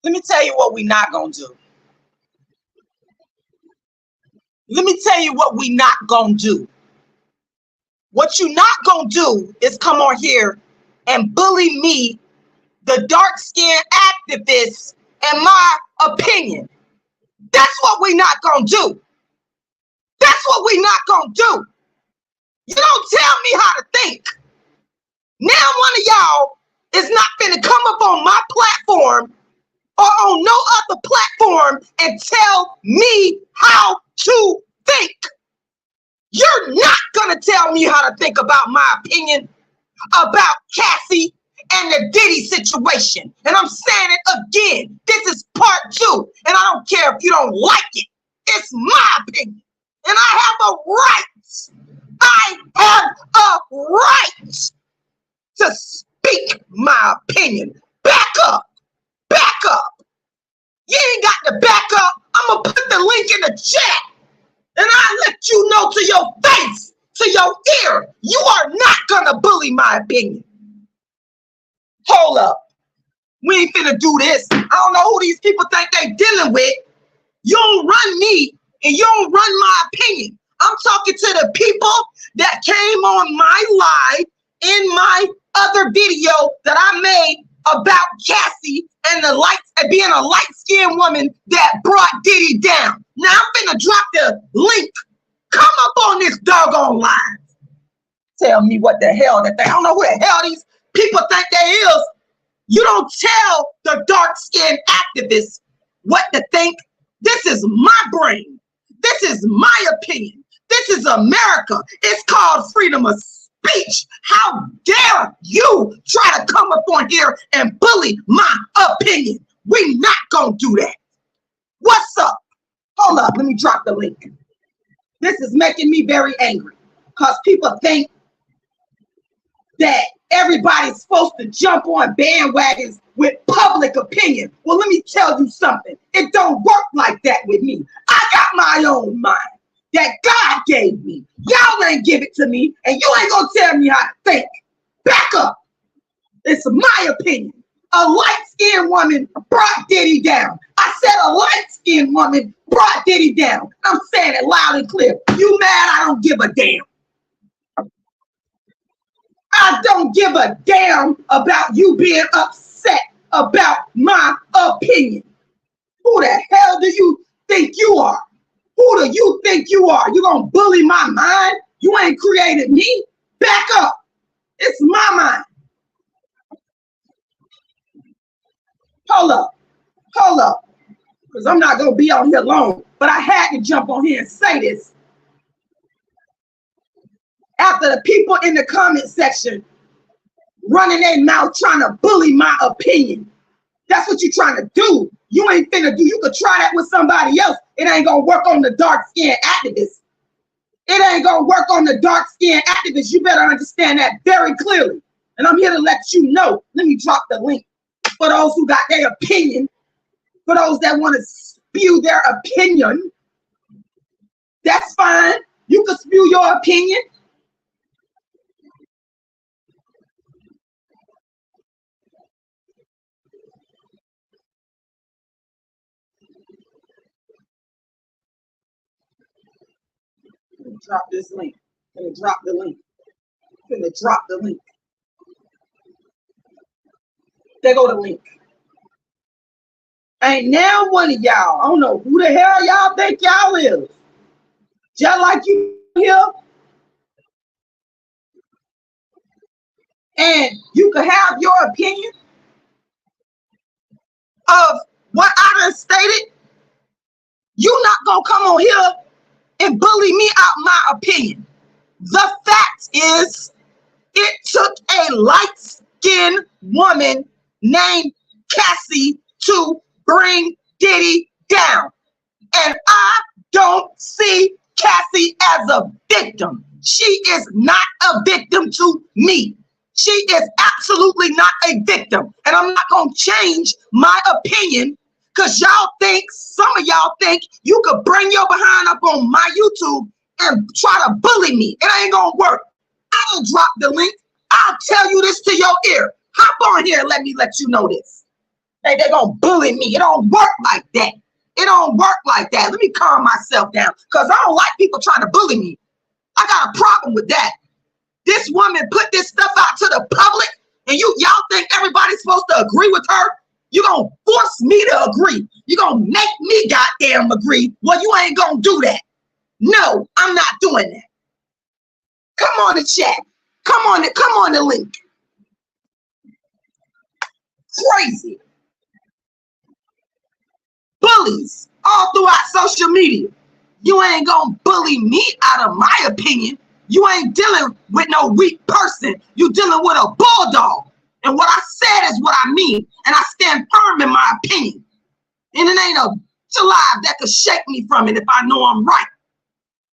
Let me tell you what we not gonna do. Let me tell you what we not gonna do. What you not gonna do is come on here and bully me, the dark-skinned activist, and my opinion. That's what we not gonna do. That's what we not gonna do. You don't tell me how to think. Now one of y'all is not gonna come up on my platform or on no other platform and tell me how to think. You're not gonna tell me how to think about my opinion about Cassie and the Diddy situation. And I'm saying it again. This is part 2. And I don't care if you don't like it. It's my opinion. And I have a right. I have a right to speak my opinion. Back up. Back up. You ain't got to back up. I'm going to put the link in the chat. And I let you know to your face, to your ear, you are not going to bully my opinion. Hold up. We ain't finna do this. I don't know who these people think they dealing with. You don't run me and you don't run my opinion. I'm talking to the people that came on my live in my other video that I made about Cassie and the lights and being a light-skinned woman that brought Diddy down. Now I'm finna drop the link. Come up on this doggone live. Tell me what the hell that they, I don't know who the hell these people think they is. You don't tell the dark-skinned activists what to think. This is my brain. This is my opinion. This is America. It's called freedom of speech. How dare you try to come up on here and bully my opinion? We not gonna do that. What's up? Hold up, let me drop the link. This is making me very angry because people think that everybody's supposed to jump on bandwagons with public opinion. Well, let me tell you something. It don't work like that with me. I got my own mind that God gave me. Y'all ain't give it to me, and you ain't gonna tell me how to think. Back up. It's my opinion. A light-skinned woman brought Diddy down. I said a light-skinned woman brought Diddy down. I'm saying it loud and clear. You mad? I don't give a damn. I don't give a damn about you being upset about my opinion. Who the hell do you think you are? Who do you think you are? You gonna bully my mind? You ain't created me. Back up. It's my mind. Hold up. Hold up. Because I'm not gonna be on here long. But I had to jump on here and say this. After the people in the comment section running their mouth trying to bully my opinion. That's what you're trying to do. You ain't finna do. You could try that with somebody else. It ain't gonna work on the dark-skinned activists. It ain't gonna work on the dark-skinned activists. You better understand that very clearly. And I'm here to let you know. Let me drop the link for those who got their opinion. For those that want to spew their opinion. That's fine. You can spew your opinion. Drop this link. Gonna drop the link. Gonna drop the link. There go the link. Ain't now one of y'all. I don't know who the hell y'all think y'all is. Just like you here. And you can have your opinion of what I done stated. You not gonna come on here and bully me out my opinion. The fact is, it took a light-skinned woman named Cassie to bring Diddy down. And I don't see Cassie as a victim. She is not a victim to me. She is absolutely not a victim. And I'm not gonna change my opinion because y'all think, some of y'all think you could bring your behind up on my YouTube and try to bully me. It ain't gonna work. I'll drop the link. I'll tell you this to your ear. Hop on here and let me let you know this. They're gonna bully me. It don't work like that. It don't work like that. Let me calm myself down, because I don't like people trying to bully me. I got a problem with that. This woman put this stuff out to the public, and y'all think everybody's supposed to agree with her? You're gonna force me to agree. You're gonna make me goddamn agree. Well, you ain't gonna do that. No, I'm not doing that. Come on the chat. Come on the link. Crazy. Bullies all throughout social media. You ain't gonna bully me out of my opinion. You ain't dealing with no weak person. You dealing with a bulldog. And what I said is what I mean. And I stand firm in my opinion. And it ain't a alive that could shake me from it if I know I'm right.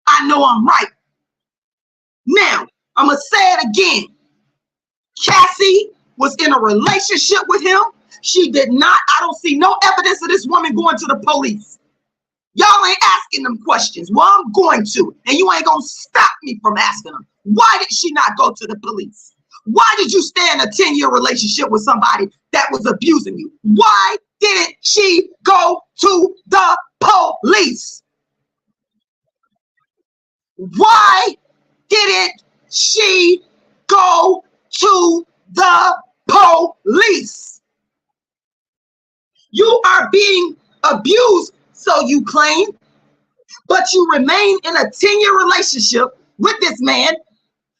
I know I'm right. Now, I'm going to say it again. Cassie was in a relationship with him. She did not. I don't see no evidence of this woman going to the police. Y'all ain't asking them questions. Well, I'm going to. And you ain't going to stop me from asking them. Why did she not go to the police? Why did you stay in a 10-year relationship with somebody that was abusing you? Why didn't she go to the police? Why didn't she go to the police? You are being abused, so you claim, but you remain in a 10-year relationship with this man.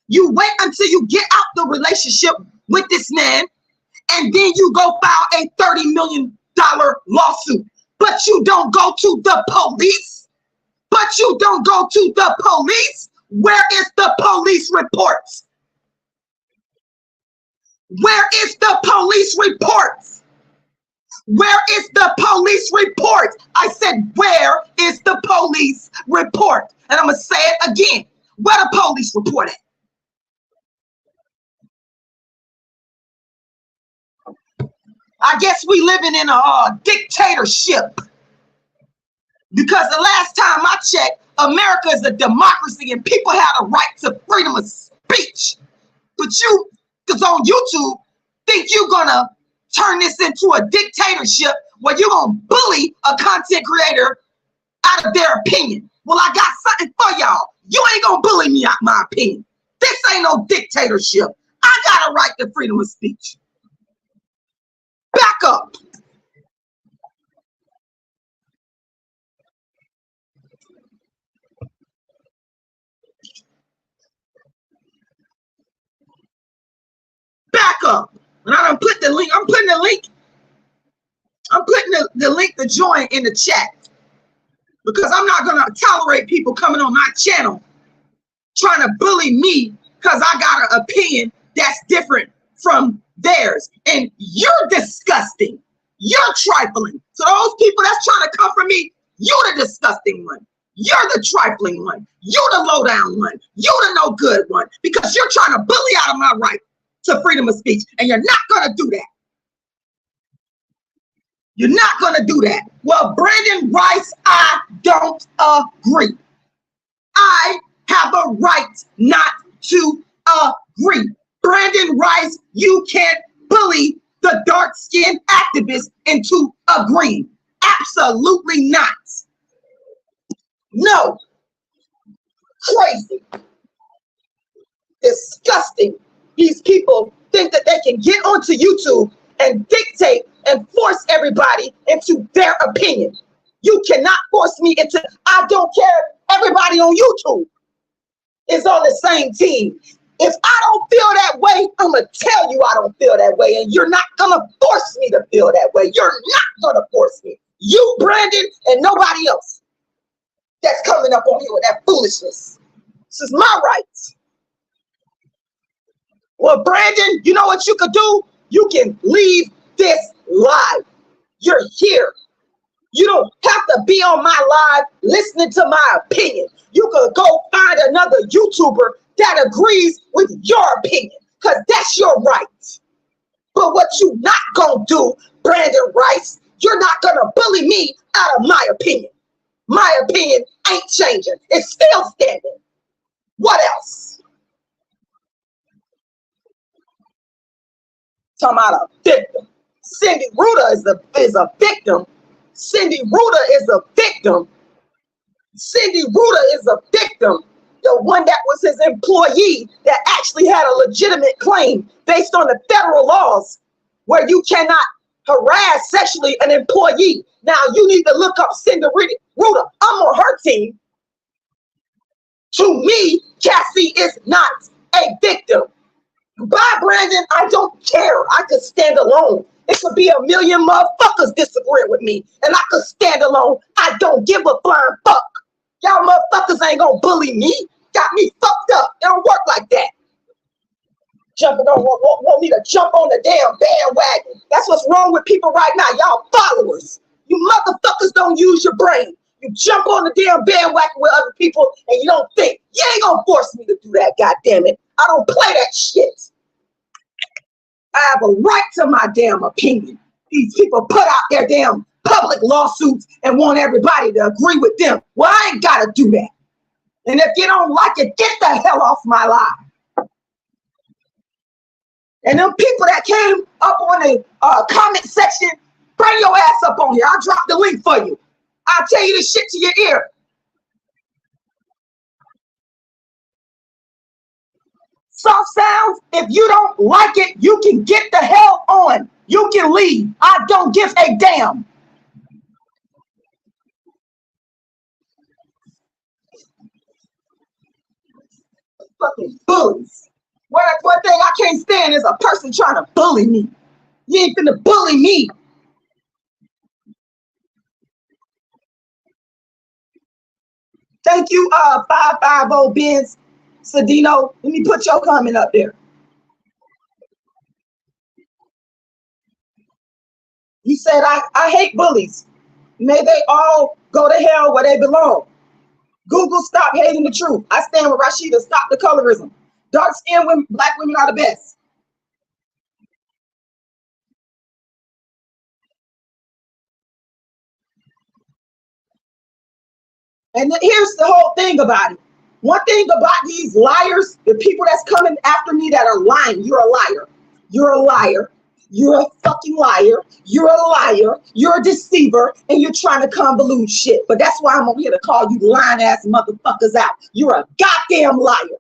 You wait until you get out the relationship with this man, and then you go file a $30 million lawsuit. But you don't go to the police. But you don't go to the police. Where is the police reports? Where is the police reports? Where is the police report? I said, where is the police report? And I'm going to say it again. Where the police report at? I guess we living in a dictatorship, because the last time I checked, America is a democracy and people have a right to freedom of speech. But you, because on YouTube, think you're gonna turn this into a dictatorship where you're gonna bully a content creator out of their opinion. Well, I got something for y'all. You ain't gonna bully me out my opinion. This ain't no dictatorship. I got a right to freedom of speech. Back up. Back up. And I done put the link. I'm putting the link to join in the chat, because I'm not gonna tolerate people coming on my channel trying to bully me because I got an opinion that's different from theirs. And you're disgusting. You're trifling. So those people that's trying to come for me, you're the disgusting one. You're the trifling one. You're the low down one. You're the no good one, because you're trying to bully out of my right to freedom of speech. And you're not going to do that. You're not going to do that. Well, Brandon Rice, I don't agree. I have a right not to agree. Brandon Rice, you can't bully the dark-skinned activist into agreeing. Absolutely not. No. Crazy. Disgusting. These people think that they can get onto YouTube and dictate and force everybody into their opinion. You cannot force me into, I don't care. Everybody on YouTube is on the same team. If I don't feel that way, I'm going to tell you I don't feel that way, and you're not going to force me to feel that way. You're not going to force me. You, Brandon, and nobody else that's coming up on here with that foolishness. This is my rights. Well, Brandon, you know what you could do? You can leave this live. You're here. You don't have to be on my live listening to my opinion. You could go find another YouTuber that agrees with your opinion, because that's your right. But what you not gonna do, Brandon Rice, you're not gonna bully me out of my opinion. My opinion ain't changing. It's still standing. What else? Talking about a victim. Cindy Rueda is a victim. Cindy Rueda is a victim. Cindy Rueda is a victim. The one that was his employee that actually had a legitimate claim based on the federal laws where you cannot harass sexually an employee. Now you need to look up Cindy Rueda. I'm on her team. To me, Cassie is not a victim. Bye, Brandon. I don't care. I could stand alone. It could be a million motherfuckers disagreeing with me, and I could stand alone. I don't give a flying fuck. Y'all motherfuckers ain't gonna bully me. Got me fucked up. It don't work like that. Jumping on, want me to jump on the damn bandwagon. That's what's wrong with people right now. Y'all followers. You motherfuckers don't use your brain. You jump on the damn bandwagon with other people and you don't think. You ain't gonna force me to do that, goddammit. I don't play that shit. I have a right to my damn opinion. These people put out their damn public lawsuits and want everybody to agree with them. Well, I ain't gotta do that. And if you don't like it, get the hell off my live. And them people that came up on the comment section, bring your ass up on here. I'll drop the link for you. I'll tell you this shit to your ear. Soft sounds, if you don't like it, you can get the hell on. You can leave. I don't give a damn. Fucking bullies. One thing I can't stand is a person trying to bully me. You ain't finna bully me. Thank you, 550 Benz Sedino. Let me put your comment up there. You said I hate bullies. May they all go to hell where they belong. Google, stop hating the truth. I stand with Rashida. Stop the colorism. Dark-skinned women, black women are the best. And then here's the whole thing about it. One thing about these liars, the people that's coming after me that are lying, you're a liar. You're a liar. You're a fucking liar. You're a liar. You're a deceiver, and you're trying to convolute shit. But that's why I'm over here to call you lying ass motherfuckers out. You're a goddamn liar.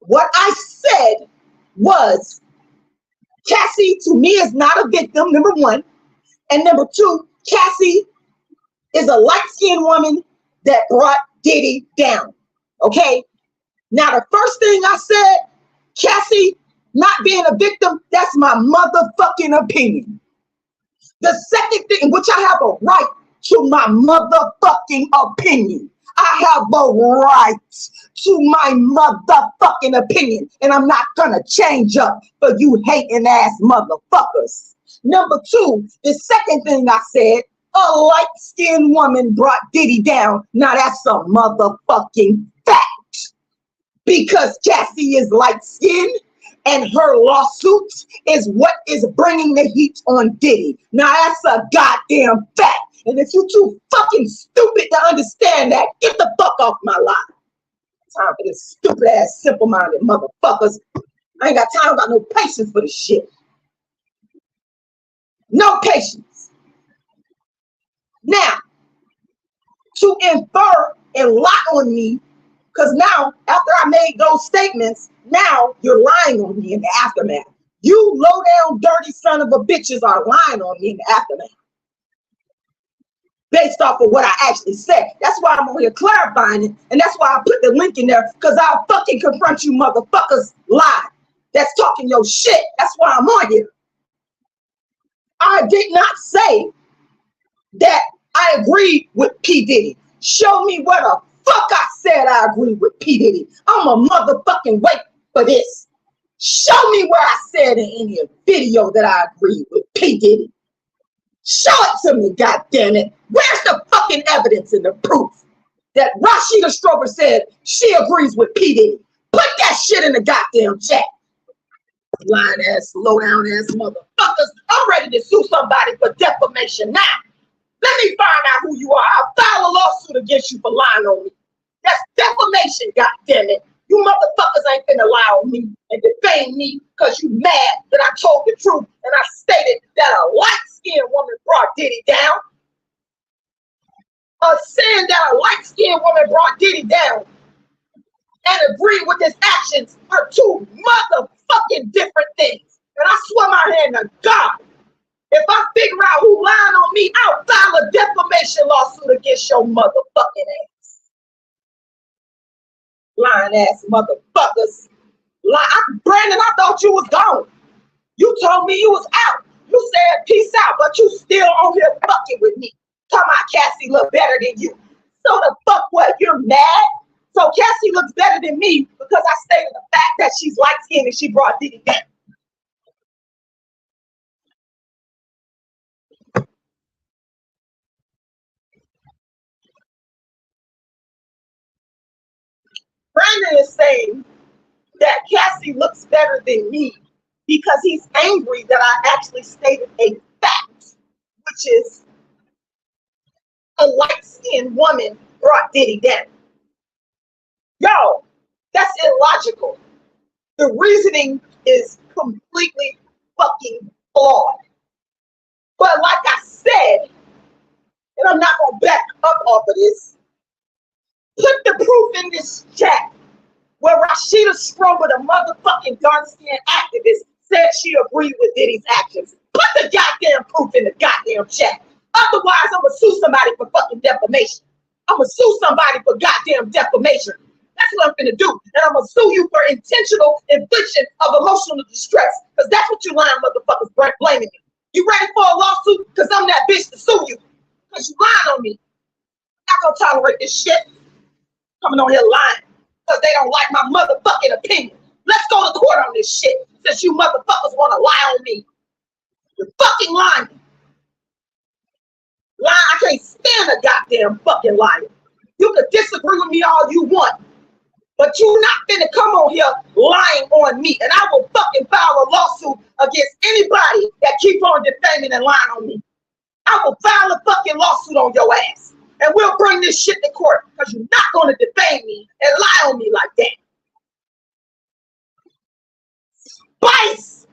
What I said was, Cassie to me is not a victim, number one. And number two, Cassie is a light-skinned woman that brought Diddy down. Okay? Now, the first thing I said, Cassie not being a victim, that's my motherfucking opinion. The second thing, which I have a right to my motherfucking opinion. I have a right to my motherfucking opinion, and I'm not gonna change up for you hating ass motherfuckers. Number two, the second thing I said, a light-skinned woman brought Diddy down. Now that's a motherfucking fact. Because Cassie is light-skinned and her lawsuit is what is bringing the heat on Diddy. Now that's a goddamn fact. And if you too fucking stupid to understand that, get the fuck off my line. Time for this stupid ass simple-minded motherfuckers. I ain't got time, got no patience for this shit. No patience. Now, to infer and lie on me, because now, after I made those statements, now you're lying on me in the aftermath. You low-down, dirty son of a bitches are lying on me in the aftermath. Based off of what I actually said. That's why I'm over here clarifying it, and that's why I put the link in there, because I'll fucking confront you motherfuckers live. That's talking your shit. That's why I'm on here. I did not say that I agree with P. Diddy. Show me where the fuck I said I agree with P. Diddy. I'm a motherfucking wait for this. Show me where I said in any video that I agree with P. Diddy. Show it to me, goddammit. Where's the fucking evidence and the proof that Rashida Strober said she agrees with P. Diddy? Put that shit in the goddamn chat. Lying ass, low down ass motherfuckers. I'm ready to sue somebody for defamation now. Let me find out who you are. I'll file a lawsuit against you for lying on me. That's defamation, goddammit. You motherfuckers ain't finna lie on me and defame me because you mad that I told the truth and I stated that a light-skinned woman brought Diddy down. Saying that a light-skinned woman brought Diddy down and agree with his actions are two motherfucking different things. And I swear my hand to God, if I figure out who lying on me, I'll file a defamation lawsuit against your motherfucking ass. Lying ass motherfuckers. Brandon, I thought you was gone. You told me you was out. You said peace out, but you still on here fucking with me. Come on, Cassie look better than you. So the fuck what? You're mad? So Cassie looks better than me because I stated the fact that she's light-skinned and she brought Diddy down. Brandon is saying that Cassie looks better than me because he's angry that I actually stated a fact, which is a light-skinned woman brought Diddy down. Yo, that's illogical. The reasoning is completely fucking flawed. But like I said, and I'm not gonna back up off of this, put the proof in this chat where Rashida Strober, the motherfucking dark-skinned activist, said she agreed with Diddy's actions. Put the goddamn proof in the goddamn chat. Otherwise, I'm gonna sue somebody for fucking defamation. I'm gonna sue somebody for goddamn defamation. That's what I'm gonna do. And I'm gonna sue you for intentional infliction of emotional distress. Because that's what you lying motherfuckers blaming me. You ready for a lawsuit? Because I'm that bitch to sue you. Because you lying on me. I'm not gonna tolerate this shit. Coming on here lying. Because they don't like my motherfucking opinion. Let's go to court on this shit. Since you motherfuckers want to lie on me. You're fucking lying. I can't stand a goddamn fucking liar. You can disagree with me all you want, but you're not finna come on here lying on me, and I will fucking file a lawsuit against anybody that keep on defaming and lying on me. I will file a fucking lawsuit on your ass, and we'll bring this shit to court because you're not gonna defame me and lie on me like that. Spice,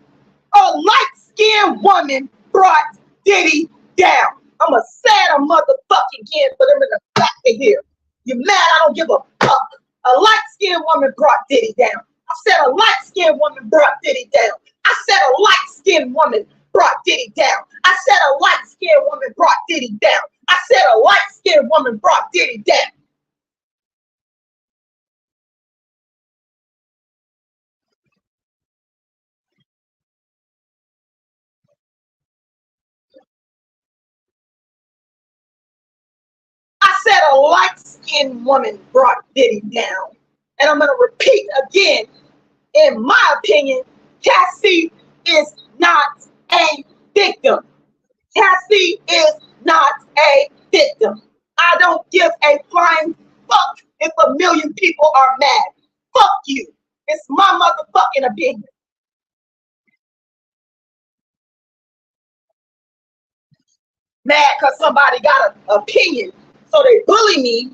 a light-skinned woman brought Diddy down. I'm a sad motherfucking kid for them in the back of here. You mad? I don't give a fuck. A light-skinned woman brought Diddy down. I said a light-skinned woman brought Diddy down. I said a light-skinned woman brought Diddy down. I said a light-skinned woman brought Diddy down. I said a light-skinned woman brought Diddy down. I said a light-skinned woman brought Diddy down. And I'm going to repeat again, in my opinion, Cassie is not a victim. Cassie is not a victim. I don't give a flying fuck if a million people are mad. Fuck you. It's my motherfucking opinion. Mad because somebody got an opinion. So they bully me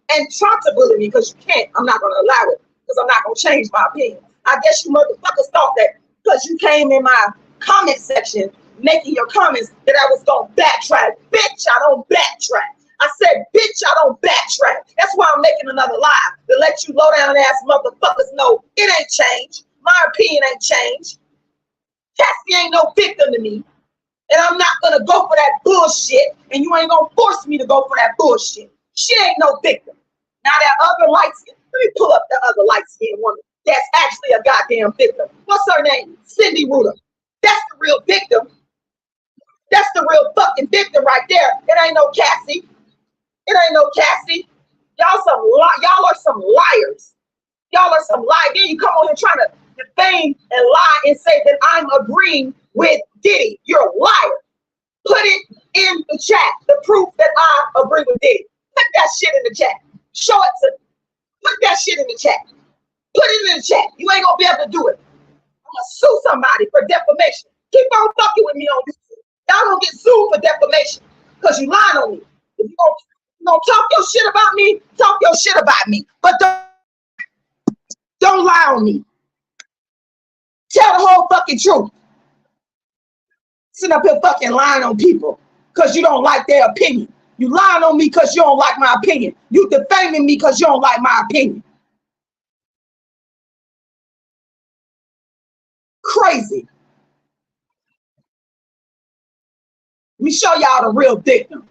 and try to bully me because you can't. I'm not going to allow it because I'm not going to change my opinion. I guess you motherfuckers thought that because you came in my comment section making your comments that I was going to backtrack. Bitch, I don't backtrack. I said, bitch, I don't backtrack. That's why I'm making another live to let you low down ass motherfuckers know it ain't changed. My opinion ain't changed. Cassie ain't no victim to me. And I'm not going to go for that bullshit. And you ain't going to force me to go for that bullshit. She ain't no victim. Now that other light skin, let me pull up the other light skinned woman that's actually a goddamn victim. What's her name? Cindy Rueda. That's the real victim. That's the real fucking victim right there. It ain't no Cassie. It ain't no Cassie. Y'all are some liars. Y'all are some liars. Then you come on here trying to defame and lie and say that I'm agreeing with Diddy. You're a liar. Put it in the chat. The proof that I agree with Diddy. Put that shit in the chat. Show it to me. Put that shit in the chat. Put it in the chat. You ain't gonna be able to do it. I'm gonna sue somebody for defamation. Keep on fucking with me on YouTube. Y'all gonna get sued for defamation because you lying on me. If you gonna talk your shit about me, talk your shit about me. But don't lie on me. Tell the whole fucking truth. Sitting up here fucking lying on people because you don't like their opinion. You lying on me because you don't like my opinion. You defaming me because you don't like my opinion. Crazy. Let me show y'all the real victim.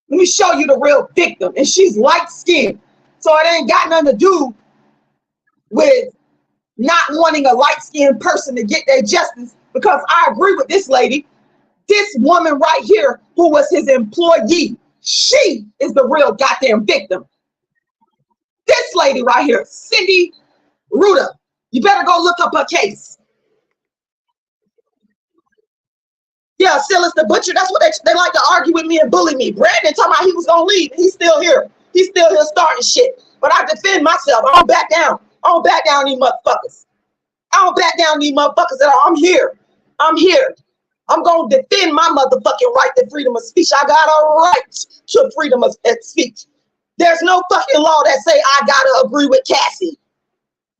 Let me show you the real victim. And she's light-skinned. So it ain't got nothing to do with not wanting a light-skinned person to get their justice, because I agree with this lady. This woman right here, who was his employee, she is the real goddamn victim. This lady right here, Cindy Rueda, you better go look up her case. Yeah, Silas the Butcher, that's what they like to argue with me and bully me. Brandon talking about he was gonna leave. He's still here. He's still here starting shit. But I defend myself. I don't back down. I don't back down these motherfuckers. I don't back down these motherfuckers at all. I'm here. I'm here. I'm going to defend my motherfucking right to freedom of speech. I got a right to freedom of speech. There's no fucking law that say I gotta agree with Cassie.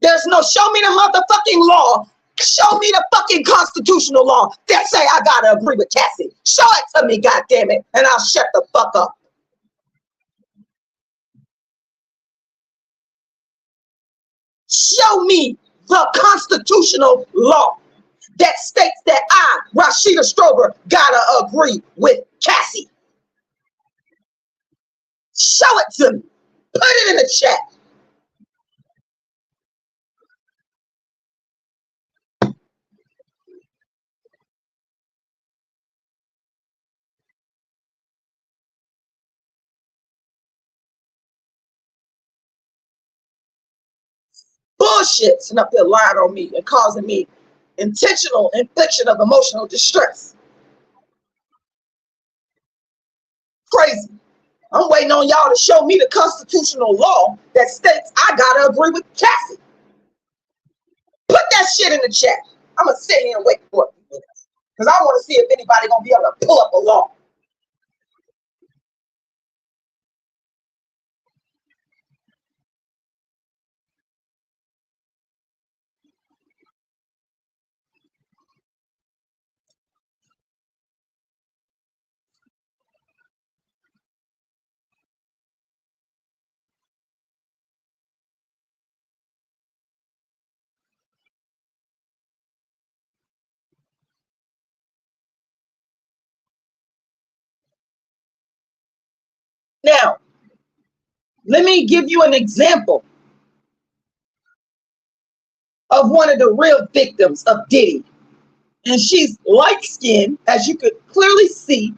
There's no, show me the motherfucking law. Show me the fucking constitutional law that say I gotta agree with Cassie. Show it to me, goddammit, and I'll shut the fuck up. Show me the constitutional law that states that I, Rashida Strober, gotta agree with Cassie. Show it to me. Put it in the chat. Bullshit, sitting up there lying on me and causing me intentional infliction of emotional distress. Crazy. I'm waiting on y'all to show me the constitutional law that states I gotta agree with Cassie. Put that shit in the chat. I'm gonna sit here and wait for it, because I want to see if anybody gonna be able to pull up a law. Now, let me give you an example of one of the real victims of Diddy. And she's light-skinned, as you could clearly see,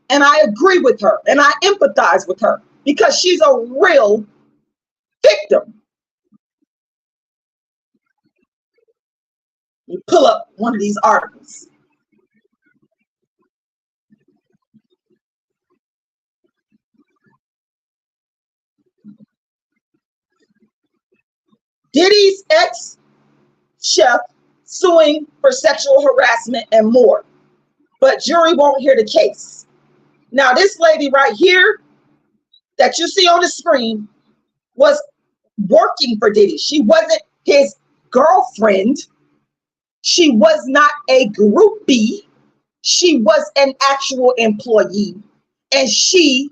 and I agree with her and I empathize with her because she's a real victim. You pull up one of these articles. Diddy's ex-chef suing for sexual harassment and more, but jury won't hear the case. Now, this lady right here that you see on the screen was working for Diddy. She wasn't his girlfriend. She was not a groupie. She was an actual employee, and she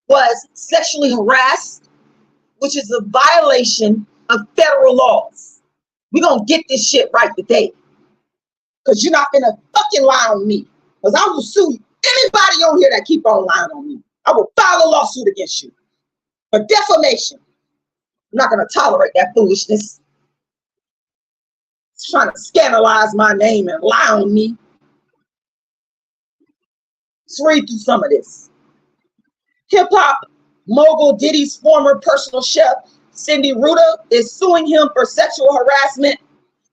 was sexually harassed, which is a violation of federal laws. We're gonna get this shit right today, because you're not gonna fucking lie on me, because I will sue anybody on here that keep on lying on me. I will file a lawsuit against you for defamation. I'm not gonna tolerate that foolishness. It's trying to scandalize my name and lie on me. Let's read through some of this. Hip-hop mogul Diddy's former personal chef, Cindy Rueda, is suing him for sexual harassment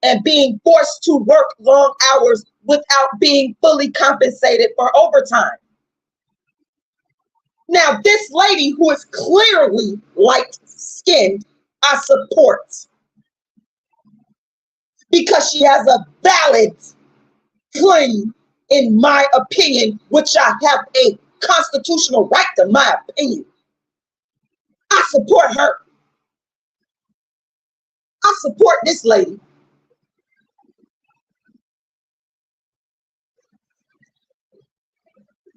and being forced to work long hours without being fully compensated for overtime. Now, this lady, who is clearly light-skinned, I support, because she has a valid claim, in my opinion, which I have a constitutional right to my opinion. I support her. support this lady.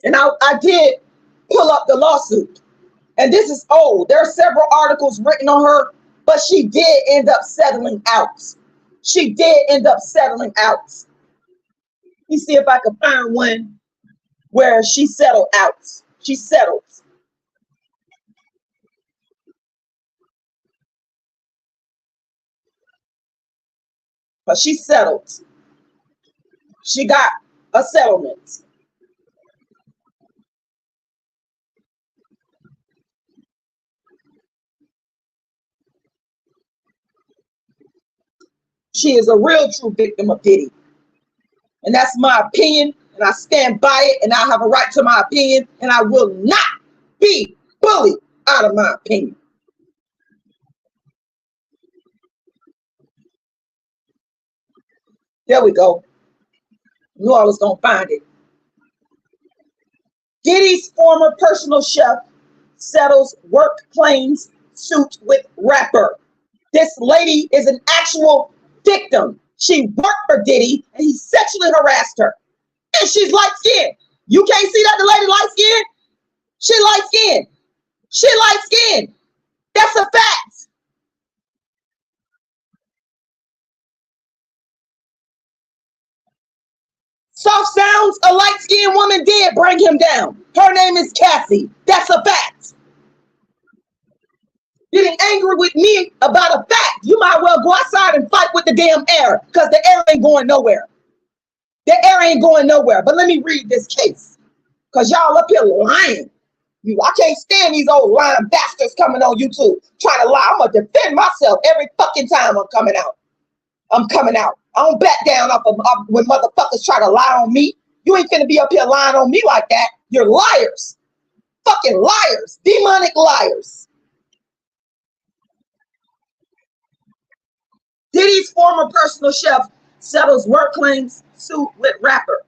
And I did pull up the lawsuit. And this is old. There are several articles written on her, but she did end up settling out. She did end up settling out. Let me see if I can find one where she settled out. She settled. But she settled. She got a settlement. She is a real true victim of Diddy. And that's my opinion, and I stand by it, and I have a right to my opinion, and I will not be bullied out of my opinion. There we go. Knew I was gonna find it. Diddy's former personal chef settles work claims suit with rapper. This lady is an actual victim. She worked for Diddy and he sexually harassed her. And she's light-skinned. You can't see that the lady light-skinned? She light-skinned. She light-skinned. That's a fact. Soft sounds, a light-skinned woman did bring him down. Her name is Cassie. That's a fact. Getting angry with me about a fact, you might well go outside and fight with the damn air, because the air ain't going nowhere. The air ain't going nowhere. But let me read this case, because y'all up here lying. I can't stand these old lying bastards coming on YouTube trying to lie. I'm going to defend myself every fucking time I'm coming out. I'm coming out. I don't back down off when motherfuckers try to lie on me. You ain't finna be up here lying on me like that. You're liars. Fucking liars. Demonic liars. Diddy's former personal chef settles work claims suit with rapper.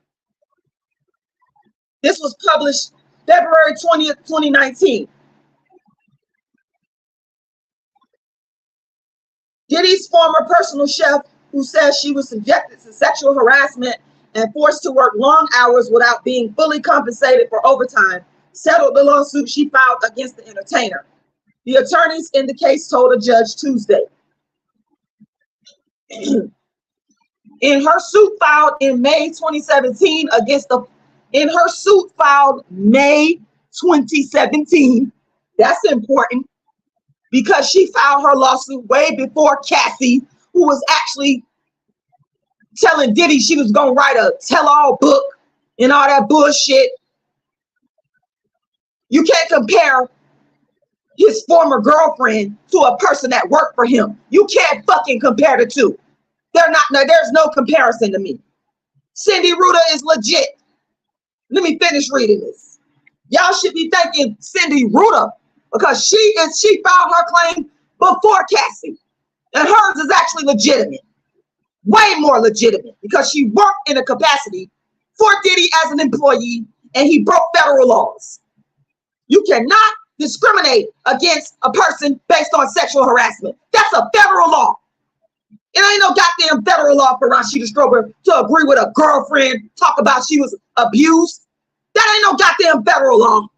This was published February 20th, 2019. Diddy's former personal chef, who says she was subjected to sexual harassment and forced to work long hours without being fully compensated for overtime, settled the lawsuit she filed against the entertainer. The attorneys in the case told a judge Tuesday. In her suit filed in May 2017 May 2017, that's important, because she filed her lawsuit way before Cassie, who was actually telling Diddy she was gonna write a tell-all book and all that bullshit. You can't compare his former girlfriend to a person that worked for him. You can't fucking compare the two. There's no comparison to me. Cindy Rueda is legit. Let me finish reading this. Y'all should be thanking Cindy Rueda, because she filed her claim before Cassie. And hers is actually legitimate. Way more legitimate, because she worked in a capacity for Diddy as an employee and he broke federal laws. You cannot discriminate against a person based on sexual harassment. That's a federal law. It ain't no goddamn federal law for Rashida Strober to agree with a girlfriend, talk about she was abused. That ain't no goddamn federal law.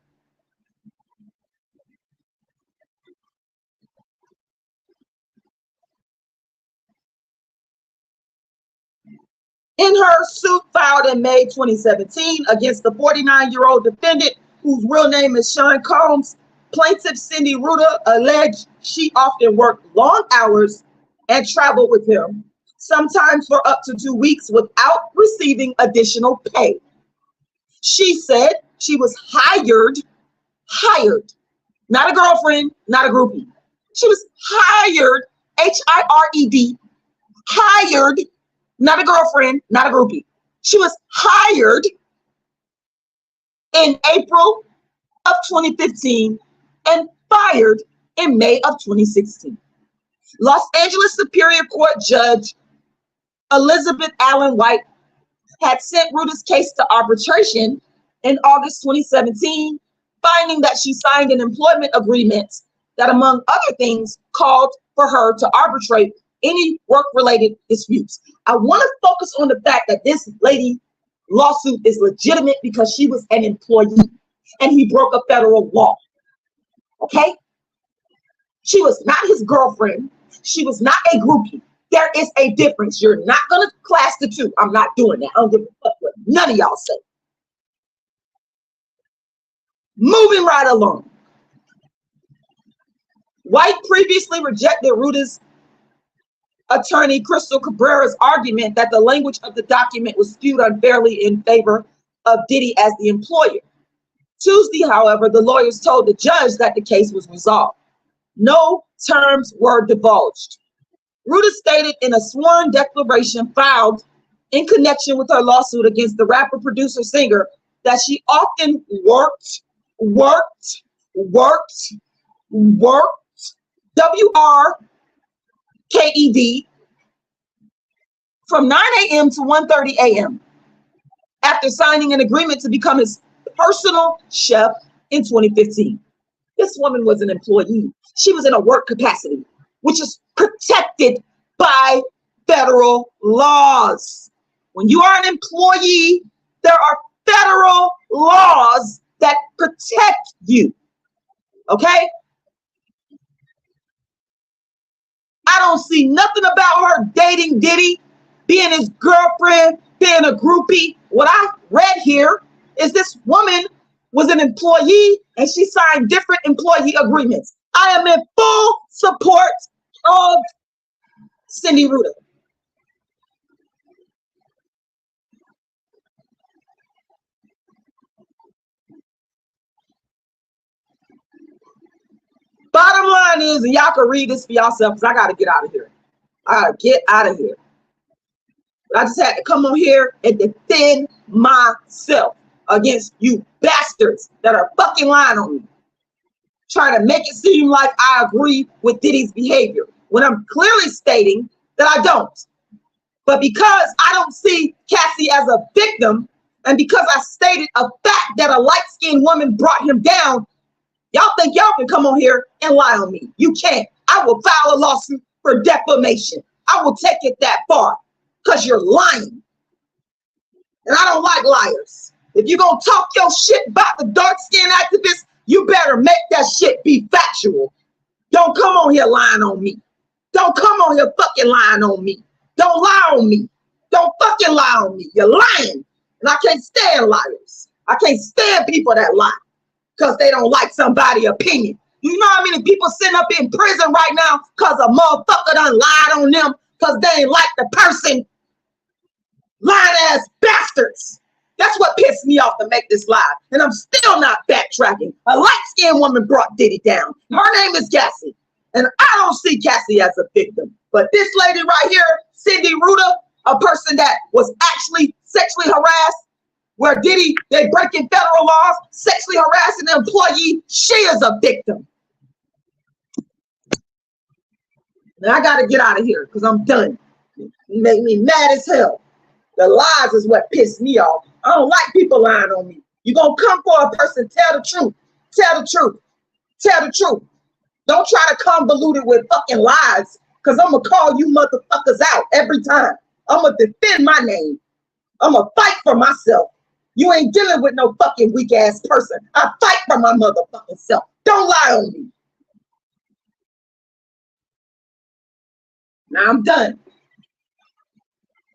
In her suit filed in May 2017 against the 49-year-old defendant, whose real name is Sean Combs, plaintiff Cindy Rueda alleged she often worked long hours and traveled with him, sometimes for up to 2 weeks without receiving additional pay. She said she was hired, not a girlfriend, not a groupie. She was hired, H-I-R-E-D, hired, not a girlfriend, not a groupie. She was hired in April of 2015 and fired in May of 2016. Los Angeles Superior Court Judge Elizabeth Allen White had sent Rueda's case to arbitration in August 2017, finding that she signed an employment agreement that, among other things, called for her to arbitrate any work-related disputes. I want to focus on the fact that this lady lawsuit is legitimate because she was an employee and he broke a federal law. Okay? She was not his girlfriend. She was not a groupie. There is a difference. You're not going to class the two. I'm not doing that. I don't give a fuck what none of y'all say. Moving right along. White previously rejected Rueda's attorney Crystal Cabrera's argument that the language of the document was skewed unfairly in favor of Diddy as the employer. Tuesday, however, the lawyers told the judge that the case was resolved. No terms were divulged. Rueda stated in a sworn declaration filed in connection with her lawsuit against the rapper, producer, singer that she often worked, WRKED from 9 a.m. to 1:30 a.m. after signing an agreement to become his personal chef in 2015. This woman was an employee. She was in a work capacity, which is protected by federal laws. When you are an employee, there are federal laws that protect you. Okay? I don't see nothing about her dating Diddy, being his girlfriend, being a groupie. What I read here is this woman was an employee and she signed different employee agreements. I am in full support of Cindy Rueda. Bottom line is, and y'all can read this for yourself because I got to get out of here. I got to get out of here. But I just had to come on here and defend myself against you bastards that are fucking lying on me, trying to make it seem like I agree with Diddy's behavior when I'm clearly stating that I don't. But because I don't see Cassie as a victim, and because I stated a fact that a light-skinned woman brought him down, y'all think y'all can come on here and lie on me. You can't. I will file a lawsuit for defamation. I will take it that far because you're lying. And I don't like liars. If you're going to talk your shit about the dark-skinned activists, you better make that shit be factual. Don't come on here lying on me. Don't come on here fucking lying on me. Don't lie on me. Don't fucking lie on me. You're lying. And I can't stand liars. I can't stand people that lie because they don't like somebody's opinion. You know how many people sitting up in prison right now because a motherfucker done lied on them because they ain't like the person? Lying ass bastards. That's what pissed me off to make this live. And I'm still not backtracking. A light-skinned woman brought Diddy down. Her name is Cassie. And I don't see Cassie as a victim. But this lady right here, Cindy Rueda, a person that was actually sexually harassed, where Diddy, they breaking federal laws, sexually harassing an employee, she is a victim. Now I gotta get out of here because I'm done. You make me mad as hell. The lies is what pissed me off. I don't like people lying on me. You gonna come for a person, tell the truth. Tell the truth. Tell the truth. Don't try to convolute it with fucking lies, because I'm gonna call you motherfuckers out every time. I'm gonna defend my name. I'm gonna fight for myself. You ain't dealing with no fucking weak ass person. I fight for my motherfucking self. Don't lie on me. Now I'm done.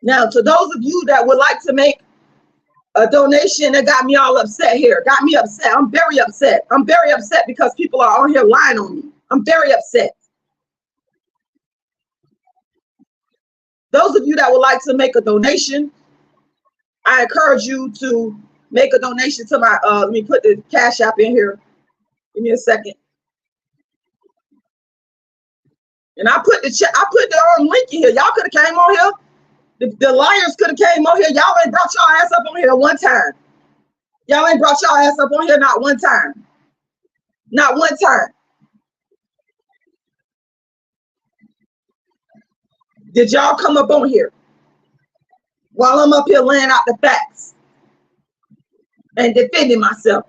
Now, to those of you that would like to make a donation, that got me all upset here. Got me upset. I'm very upset. I'm very upset because people are on here lying on me. I'm very upset. Those of you that would like to make a donation, I encourage you to make a donation to my, let me put the Cash App in here. Give me a second. And I put the link in here. Y'all could have came on here. The liars could have came on here. Y'all ain't brought y'all ass up on here one time. Y'all ain't brought y'all ass up on here not one time. Not one time. Did y'all come up on here while I'm up here laying out the facts and defending myself?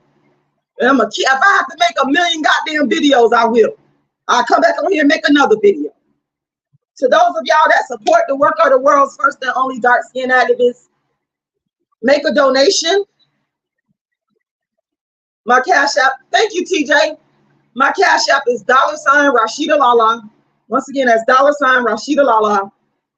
And I'm if I have to make a million goddamn videos, I will. I'll come back on here and make another video. To those of y'all that support the work of the world's first and only dark-skinned activists, make a donation. My Cash App, thank you, TJ. My Cash App is $RASHIDA'Lala. Once again, that's $RASHIDA'Lala.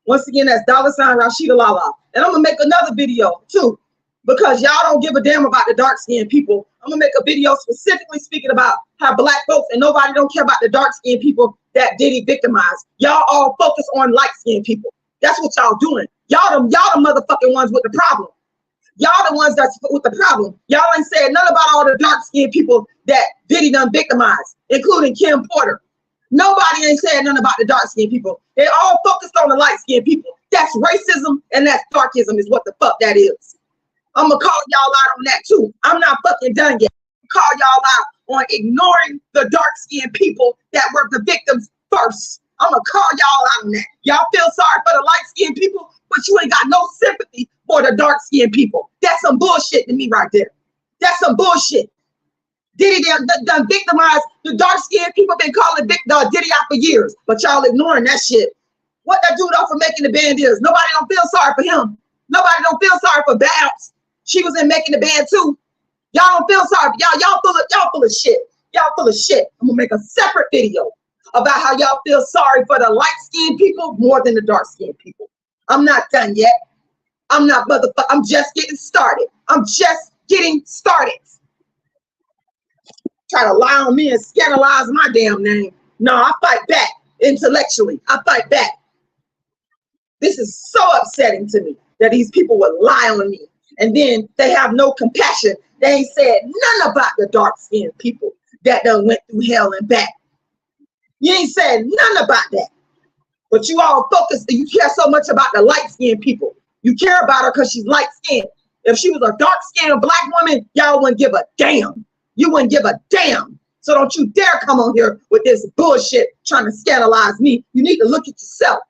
Once again, that's $RASHIDA'Lala. And I'm gonna make another video too, because y'all don't give a damn about the dark-skinned people. I'm gonna make a video specifically speaking about how black folks and nobody don't care about the dark-skinned people that Diddy victimized. Y'all all focus on light-skinned people. That's what y'all doing. Y'all the motherfucking ones with the problem. Y'all the ones that's with the problem. Y'all ain't said none about all the dark-skinned people that Diddy done victimized, including Kim Porter. Nobody ain't saying nothing about the dark-skinned people. They all focused on the light-skinned people. That's racism and that's darkism is what the fuck that is. I'm gonna call y'all out on that too. I'm not fucking done yet. Call y'all out on ignoring the dark-skinned people that were the victims first. I'm gonna call y'all out on that. Y'all feel sorry for the light-skinned people, but you ain't got no sympathy for the dark-skinned people. That's some bullshit to me right there. That's some bullshit. Diddy done victimized the dark-skinned people. Been calling Diddy out for years, but y'all ignoring that shit. What that dude off for making the band is? Nobody don't feel sorry for him. Nobody don't feel sorry for Bounce. She was in making the band too. Y'all don't feel sorry. Y'all full of shit. Y'all full of shit. I'm gonna make a separate video about how y'all feel sorry for the light-skinned people more than the dark-skinned people. I'm not done yet. I'm just getting started. I'm just getting started. Try to lie on me and scandalize my damn name. No, I fight back intellectually. I fight back. This is so upsetting to me that these people would lie on me and then they have no compassion. They ain't said none about the dark-skinned people that done went through hell and back. You ain't said none about that. But you all focus, you care so much about the light-skinned people. You care about her because she's light-skinned. If she was a dark-skinned black woman, y'all wouldn't give a damn. You wouldn't give a damn. So don't you dare come on here with this bullshit trying to scandalize me. You need to look at yourself.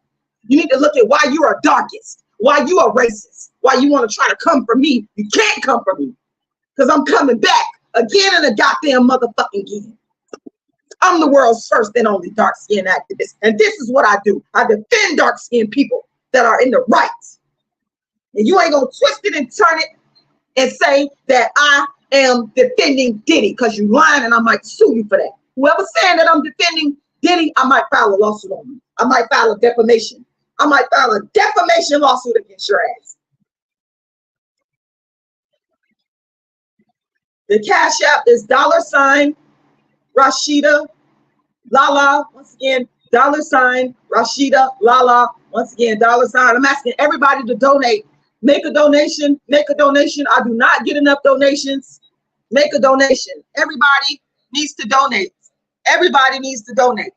You need to look at why you are darkest, why you are racist, why you want to try to come for me. You can't come for me because I'm coming back again and a goddamn motherfucking again. I'm the world's first and only dark-skinned activist. And this is what I do. I defend dark-skinned people that are in the right. And you ain't gonna twist it and turn it and say that I am defending Diddy because you lying and I might sue you for that. Whoever's saying that I'm defending Diddy, I might file a lawsuit on you. I might file a defamation. I might file a defamation lawsuit against your ass. The Cash App is $RASHIDA'Lala. Once again, $RASHIDA'Lala. Once again, $. I'm asking everybody to donate. Make a donation. Make a donation. I do not get enough donations. Make a donation. Everybody needs to donate. Everybody needs to donate.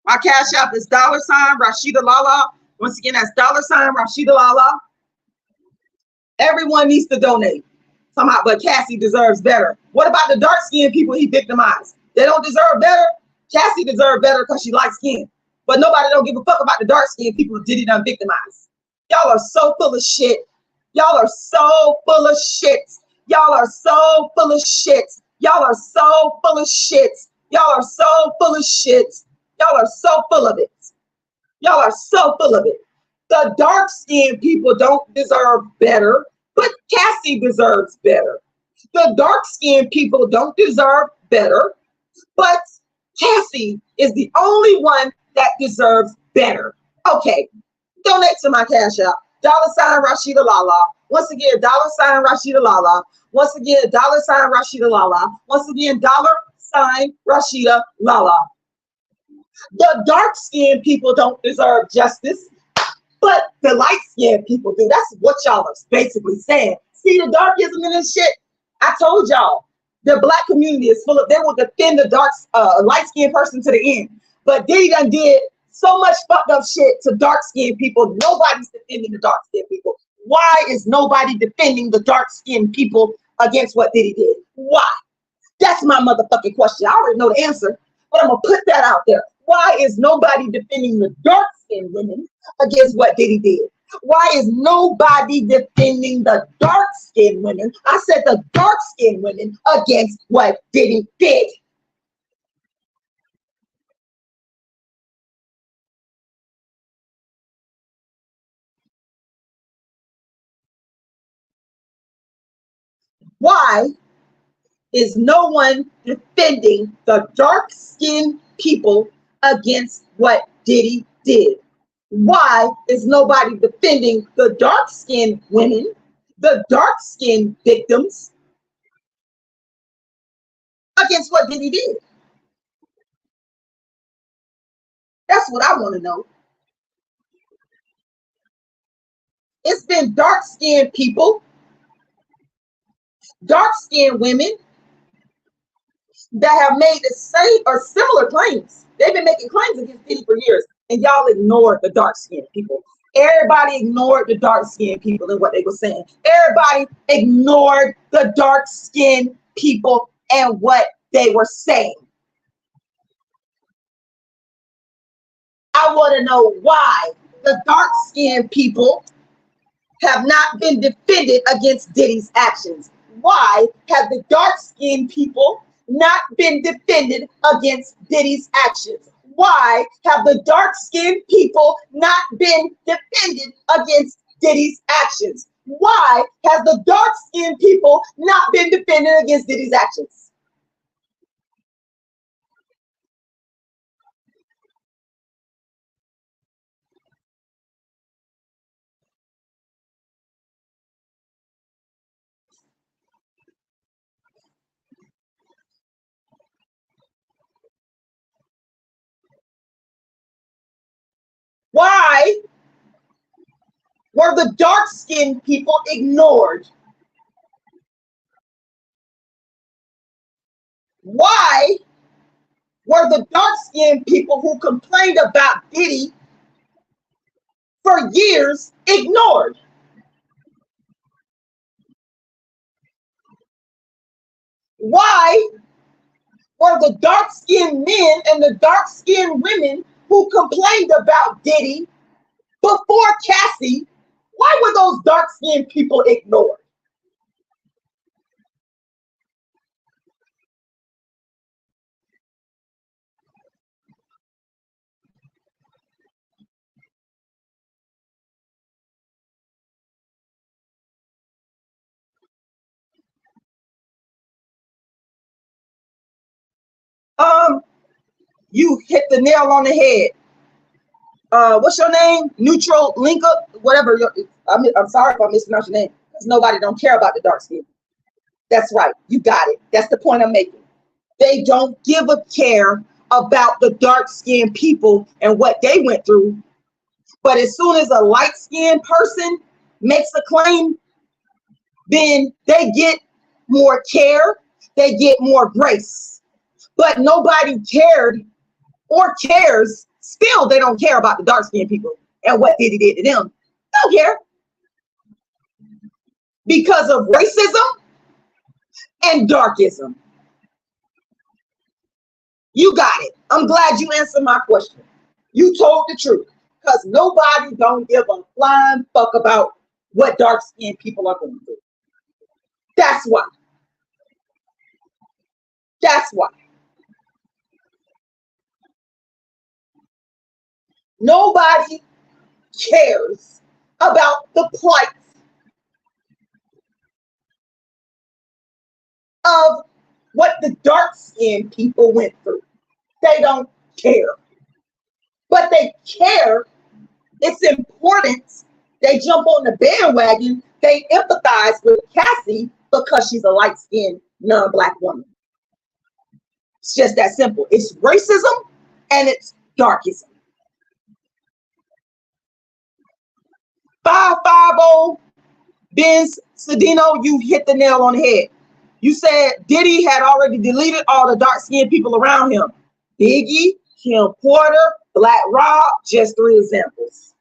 My Cash App is $RASHIDA'Lala. Once again, that's $RASHIDA'Lala. Everyone needs to donate. Somehow, but Cassie deserves better. What about the dark-skinned people he victimized? They don't deserve better. Cassie deserves better because she light-skinned. But nobody don't give a fuck about the dark-skinned people Diddy done victimized. Y'all are so full of shit. Y'all are so full of shit. Y'all are so full of shit. Y'all are so full of shit. Y'all are so full of shit. Y'all are so full of it. Y'all are so full of it. The dark-skinned people don't deserve better, but Cassie deserves better. The dark-skinned people don't deserve better, but Cassie is the only one that deserves better. Okay, donate to my Cash App. $RASHIDA'Lala. Once again, $RASHIDA'Lala. Once again, $RASHIDA'Lala. Once again, $RASHIDA'Lala. The dark-skinned people don't deserve justice, but the light-skinned people do. That's what y'all are basically saying. See the darkism in this shit? I told y'all, the black community is full of, they will defend the light-skinned person to the end. But Diddy done did so much fucked up shit to dark-skinned people. Nobody's defending the dark-skinned people. Why is nobody defending the dark-skinned people against what Diddy did? Why? That's my motherfucking question. I already know the answer, but I'm gonna put that out there. Why is nobody defending the dark-skinned women against what Diddy did? Why is nobody defending the dark-skinned women? I said the dark-skinned women against what Diddy did. Why is no one defending the dark-skinned people against what Diddy did? Why is nobody defending the dark-skinned women, the dark-skinned victims against what Diddy did? That's what I want to know. It's been dark-skinned people, dark-skinned women that have made the same or similar claims. They've been making claims against Diddy for years, and y'all ignored the dark-skinned people. Everybody ignored the dark-skinned people and what they were saying. Everybody ignored the dark-skinned people and what they were saying. I want to know why the dark-skinned people have not been defended against Diddy's actions. Why have the dark-skinned people not been defended against Diddy's actions? Why have the dark-skinned people not been defended against Diddy's actions? Why have the dark-skinned people not been defended against Diddy's actions? Why were the dark-skinned people ignored? Why were the dark-skinned people who complained about Diddy for years ignored? Why were the dark-skinned men and the dark-skinned women who complained about Diddy before Cassie, why were those dark-skinned people ignored? You hit the nail on the head. What's your name? Neutral link up, whatever. I'm sorry if I mispronounced your name, because nobody don't care about the dark skin. That's right. You got it. That's the point I'm making. They don't give a care about the dark-skinned people and what they went through. But as soon as a light-skinned person makes a claim, then they get more care, they get more grace. But nobody cared or cares. Still, they don't care about the dark-skinned people and what Diddy did to them. They don't care. Because of racism and darkism. You got it. I'm glad you answered my question. You told the truth, because nobody don't give a flying fuck about what dark-skinned people are going through. That's why. That's why. Nobody cares about the plight of what the dark-skinned people went through. They don't care. But they care. It's important. They jump on the bandwagon. They empathize with Cassie because she's a light-skinned, non-black woman. It's just that simple. It's racism and it's darkism. 550 Benz Sedino, you hit the nail on the head. You said Diddy had already deleted all the dark-skinned people around him. Biggie, Kim Porter, Black Rob, just 3 examples.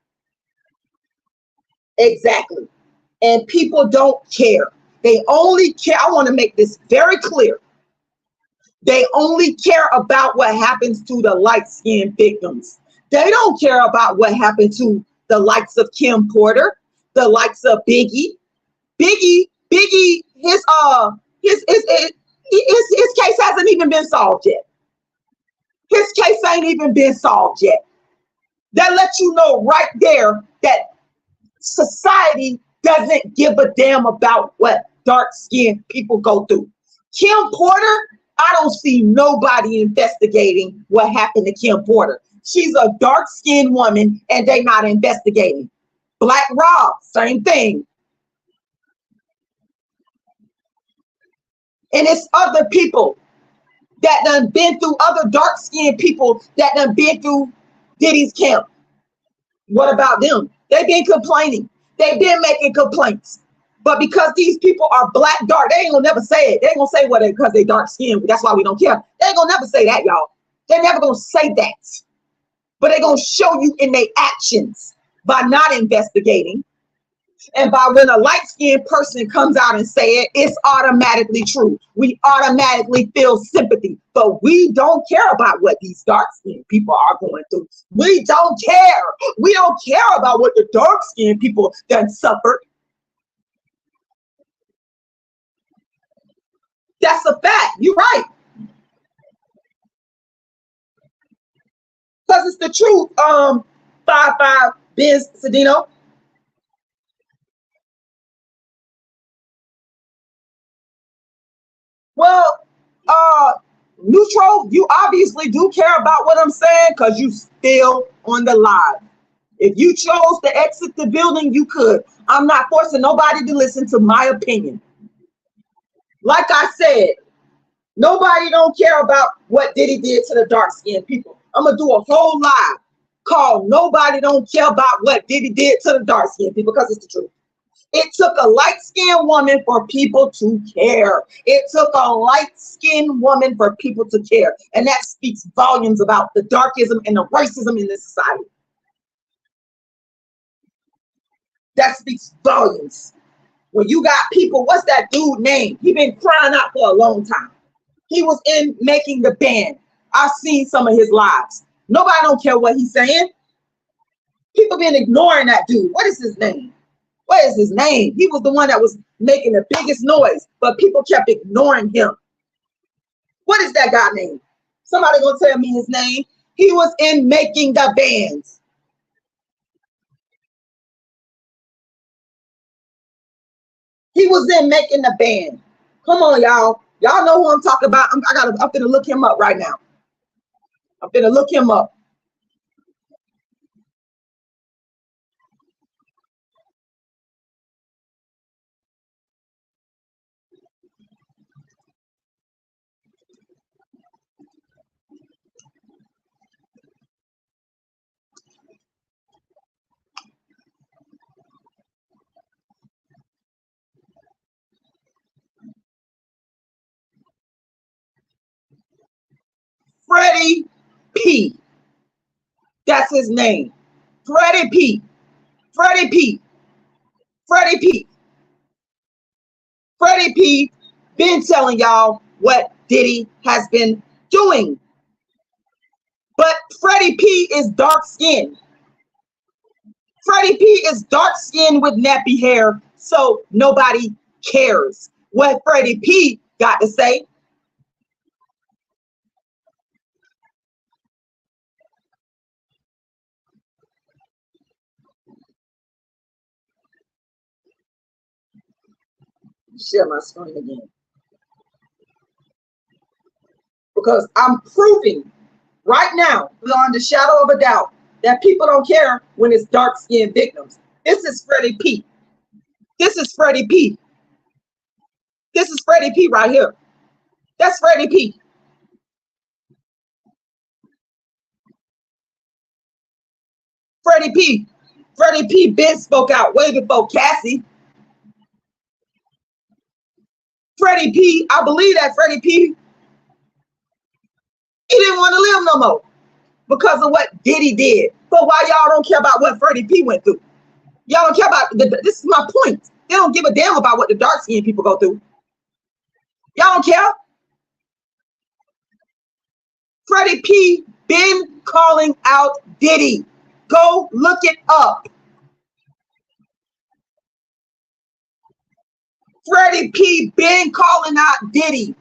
Exactly. And people don't care. They only care. I want to make this very clear. They only care about what happens to the light-skinned victims. They don't care about what happened to the likes of Kim Porter, the likes of Biggie. Biggie, his case hasn't even been solved yet. His case ain't even been solved yet. That lets you know right there that society doesn't give a damn about what dark-skinned people go through. Kim Porter, I don't see nobody investigating what happened to Kim Porter. She's a dark-skinned woman and they not investigating. Black Rob, same thing. And it's other people that done been through, other dark-skinned people that done been through Diddy's camp. What about them? They've been complaining. They've been making complaints. But because these people are black dark, they ain't gonna never say it. They ain't gonna say what because they dark skinned. That's why we don't care. They ain't gonna never say that, y'all. They're never gonna say that. But they're gonna show you in their actions by not investigating. And by when a light-skinned person comes out and say it, it's automatically true. We automatically feel sympathy, but we don't care about what these dark-skinned people are going through. We don't care. We don't care about what the dark-skinned people done suffered. That's a fact. You're right. Because it's the truth. 5-5 Biz Sedino. Well, Neutral, you obviously do care about what I'm saying because you still on the live. If you chose to exit the building, you could. I'm not forcing nobody to listen to my opinion. Like I said, nobody don't care about what Diddy did to the dark-skinned people. I'm going to do a whole live called Nobody Don't Care About What Diddy Did to the Dark-Skinned People because it's the truth. It took a light-skinned woman for people to care. It took a light-skinned woman for people to care. And that speaks volumes about the darkism and the racism in this society. That speaks volumes. When you got people, what's that dude name? He been crying out for a long time. He was in Making the Band. I've seen some of his lives. Nobody don't care what he's saying. People been ignoring that dude. What is his name? What is his name? He was the one that was making the biggest noise, but people kept ignoring him. What is that guy name? Somebody gonna tell me his name. He was in Making the Bands. He was in Making the Band. Come on, y'all. Y'all know who I'm talking about. I'm gonna look him up right now. I'm gonna look him up. Freddie P. That's his name. Freddie P. Freddie P. Freddie P. Freddie P. been telling y'all what Diddy has been doing. But Freddie P. is dark-skinned. Freddie P. is dark-skinned with nappy hair, so nobody cares what Freddie P. got to say. Share my screen again. Because I'm proving right now, beyond the shadow of a doubt, that people don't care when it's dark-skinned victims. This is Freddie P. This is Freddie P. This is Freddie P right here. That's Freddie P. Freddie P. Freddie P. been spoke out way before Cassie. Freddie P. I believe that Freddie P. he didn't want to live no more because of what Diddy did. But why y'all don't care about what Freddie P. went through? Y'all don't care about, this is my point. They don't give a damn about what the dark-skinned people go through. Y'all don't care. Freddie P. been calling out Diddy. Go look it up. Freddie P. been calling out Diddy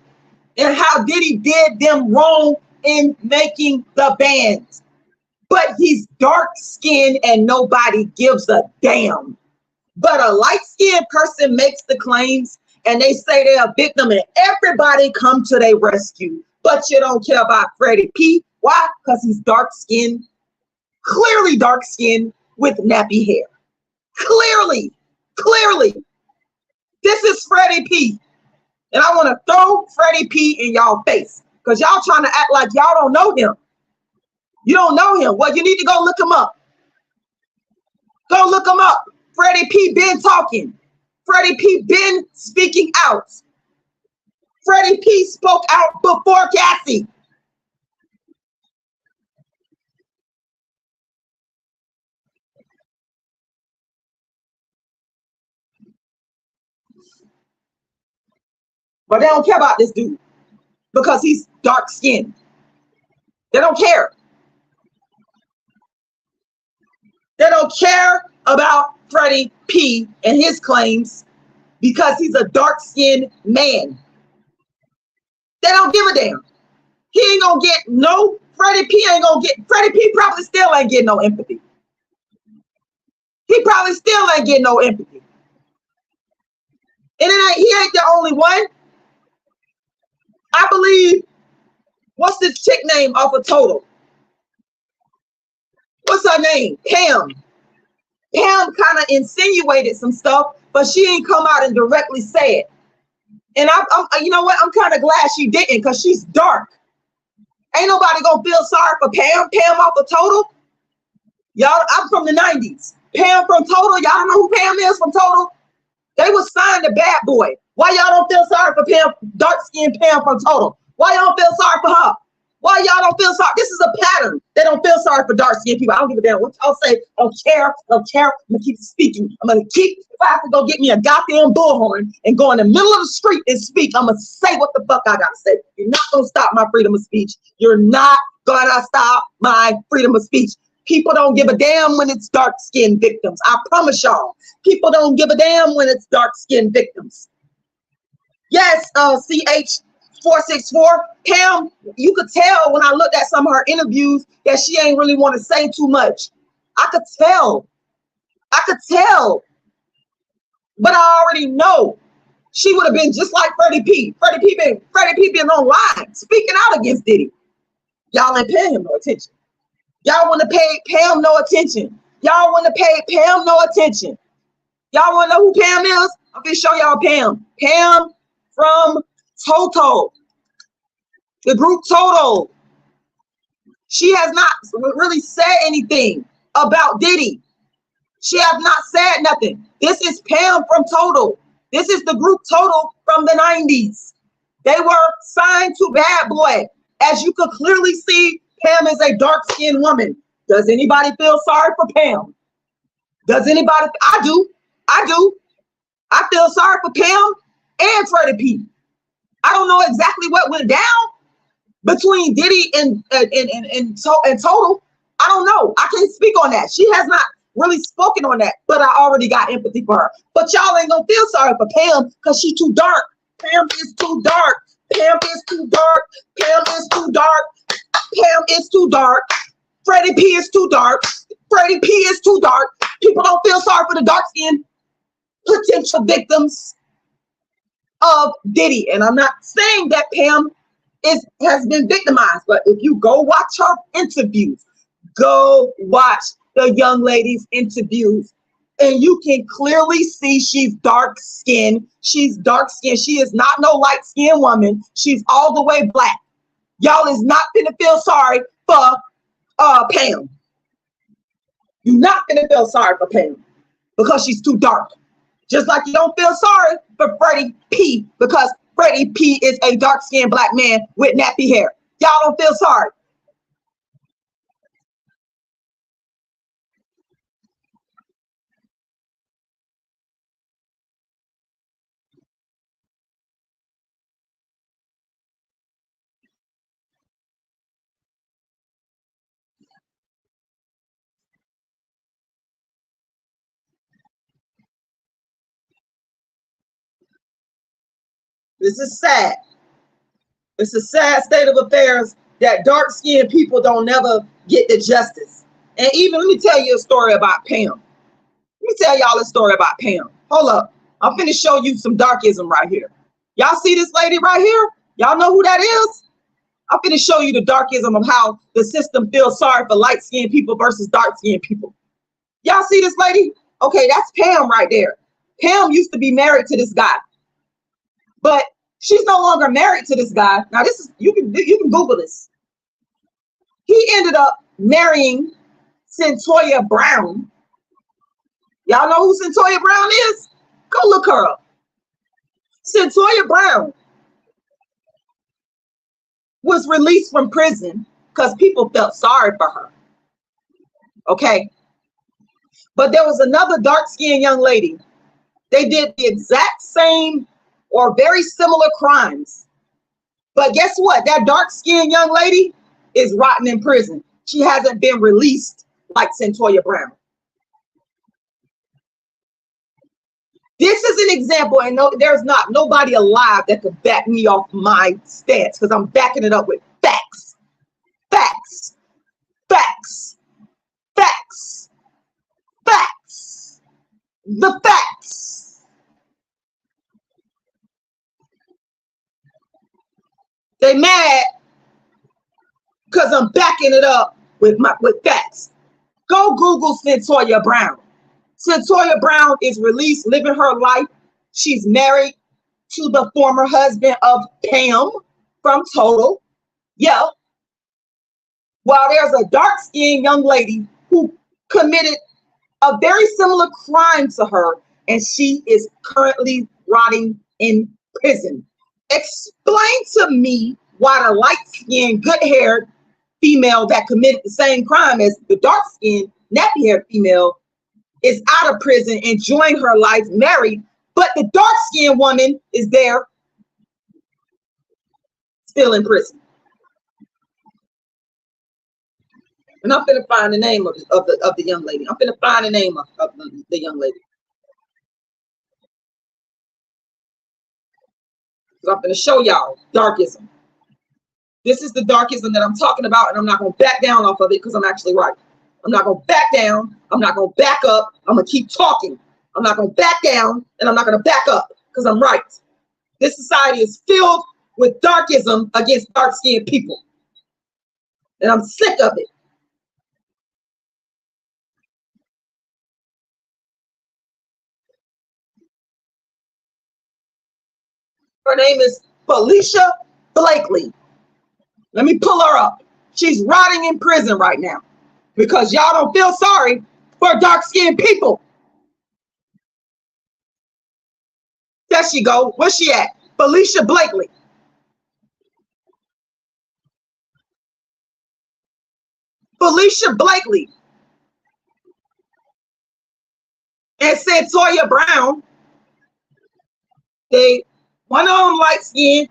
and how Diddy did them wrong in Making the Bands. But he's dark-skinned and nobody gives a damn. But a light-skinned person makes the claims and they say they're a victim and everybody come to their rescue, but you don't care about Freddie P. Why? Because he's dark-skinned, clearly dark-skinned with nappy hair. Clearly. This is Freddie P. And I want to throw Freddie P in y'all face because y'all trying to act like y'all don't know him. You don't know him. Well, you need to go look him up. Go look him up. Freddie P been talking. Freddie P been speaking out. Freddie P spoke out before Cassie. But they don't care about this dude because he's dark-skinned. They don't care. They don't care about Freddie P and his claims because he's a dark-skinned man. They don't give a damn. He ain't gonna get no, Freddie P probably still ain't getting no empathy. He probably still ain't getting no empathy. And he ain't the only one. I believe, what's this chick name off of Total? What's her name? Pam. Pam kind of insinuated some stuff, but she ain't come out and directly say it. And you know what? I'm kind of glad she didn't because she's dark. Ain't nobody gonna feel sorry for Pam. Pam off of Total. Y'all, I'm from the 90s. Pam from Total. Y'all don't know who Pam is from Total? They was signed to Bad Boy. Why y'all don't feel sorry for Pam, dark-skinned Pam from Total? Why y'all don't feel sorry for her? Why y'all don't feel sorry? This is a pattern. They don't feel sorry for dark-skinned people. I don't give a damn what y'all say. I don't care. I'm gonna keep speaking. I'm gonna keep, if I have to go get me a goddamn bullhorn and go in the middle of the street and speak, I'm gonna say what the fuck I gotta say. You're not gonna stop my freedom of speech. You're not gonna stop my freedom of speech. People don't give a damn when it's dark-skinned victims. I promise y'all. People don't give a damn when it's dark-skinned victims. Yes, CH464, Pam, you could tell when I looked at some of her interviews that she ain't really want to say too much. I could tell. But I already know she would have been just like Freddie P. Freddie P been online speaking out against Diddy. Y'all ain't paying him no attention. Y'all want to pay Pam no attention. Y'all want to pay Pam no attention. Y'all want to know who Pam is? I'm going to show y'all Pam. Pam from Toto, the group Toto. She has not really said anything about Diddy. She has not said nothing. This is Pam from Toto. This is the group Toto from the 90s. They were signed to Bad Boy. As you could clearly see, Pam is a dark-skinned woman. Does anybody feel sorry for Pam? Does anybody? I do. I feel sorry for Pam and Freddie P. I don't know exactly what went down between Diddy and Total. I don't know. I can't speak on that. She has not really spoken on that, but I already got empathy for her. But y'all ain't gonna feel sorry for Pam because she's too dark. Pam is too dark. Pam is too dark. Pam is too dark. Pam is too dark. Freddie P is too dark. Freddie P is too dark. People don't feel sorry for the dark-skinned potential victims of Diddy. And I'm not saying that Pam has been victimized, but if you go watch her interviews, go watch the young lady's interviews, and you can clearly see she's dark-skinned. She's dark-skinned. She is not no light-skinned woman. She's all the way black. Y'all is not gonna feel sorry for Pam. You're not gonna feel sorry for Pam because she's too dark. Just like you don't feel sorry for Freddie P because Freddie P is a dark-skinned black man with nappy hair. Y'all don't feel sorry. This is sad. It's a sad state of affairs that dark-skinned people don't never get the justice. And even, let me tell you a story about Pam. Let me tell y'all a story about Pam. Hold up. I'm finna show you some darkism right here. Y'all see this lady right here? Y'all know who that is? I'm finna show you the darkism of how the system feels sorry for light-skinned people versus dark-skinned people. Y'all see this lady? Okay, that's Pam right there. Pam used to be married to this guy, but she's no longer married to this guy. Now this is, you can Google this. He ended up marrying Centoya Brown. Y'all know who Centoya Brown is? Go look her up. Centoya Brown was released from prison because people felt sorry for her. Okay. But there was another dark-skinned young lady. They did the exact same or very similar crimes. But guess what? That dark-skinned young lady is rotting in prison. She hasn't been released like Centoya Brown. This is an example, and no, there's not nobody alive that could back me off my stance, because I'm backing it up with facts. Facts. Facts. Facts. Facts. The facts. They mad because I'm backing it up with facts. Go Google Centoya Brown. Centoya Brown is released, living her life. She's married to the former husband of Pam from Total. Yeah. While there's a dark-skinned young lady who committed a very similar crime to her, and she is currently rotting in prison. Explain to me why the light-skinned, good-haired female that committed the same crime as the dark-skinned, nappy-haired female is out of prison, enjoying her life, married, but the dark-skinned woman is there still in prison. And I'm gonna find the name of the young lady. I'm gonna find the name of the young lady. So I'm gonna show y'all darkism. This is the darkism that I'm talking about, and I'm not gonna back down off of it because I'm actually right. I'm not gonna back down. I'm not gonna back up. I'm gonna keep talking. I'm not gonna back down, and I'm not gonna back up because I'm right. This society is filled with darkism against dark-skinned people, and I'm sick of it. Her name is Felicia Blakeley. Let me pull her up. She's rotting in prison right now because y'all don't feel sorry for dark-skinned people. There she go. Where's she at? Felicia Blakeley. Felicia Blakeley and Centoya Brown. One of them light skin.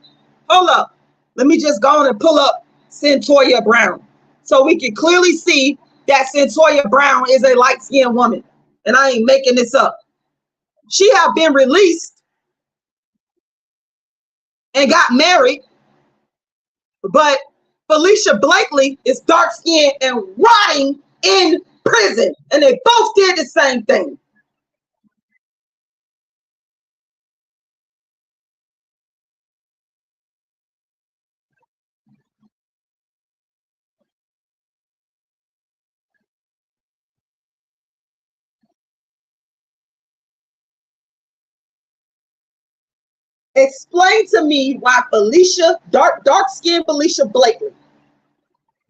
Hold up. Let me just go on and pull up Centoya Brown so we can clearly see that Centoya Brown is a light-skinned woman. And I ain't making this up. She have been released and got married, but Felicia Blakeley is dark-skinned and rotting in prison. And they both did the same thing. Explain to me why Felicia, dark-skinned Felicia Blakeley,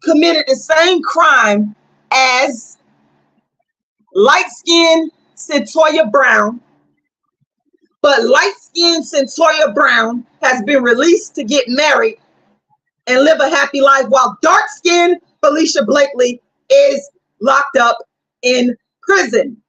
committed the same crime as light-skinned Centoya Brown, but light-skinned Centoya Brown has been released to get married and live a happy life, while dark-skinned Felicia Blakeley is locked up in prison.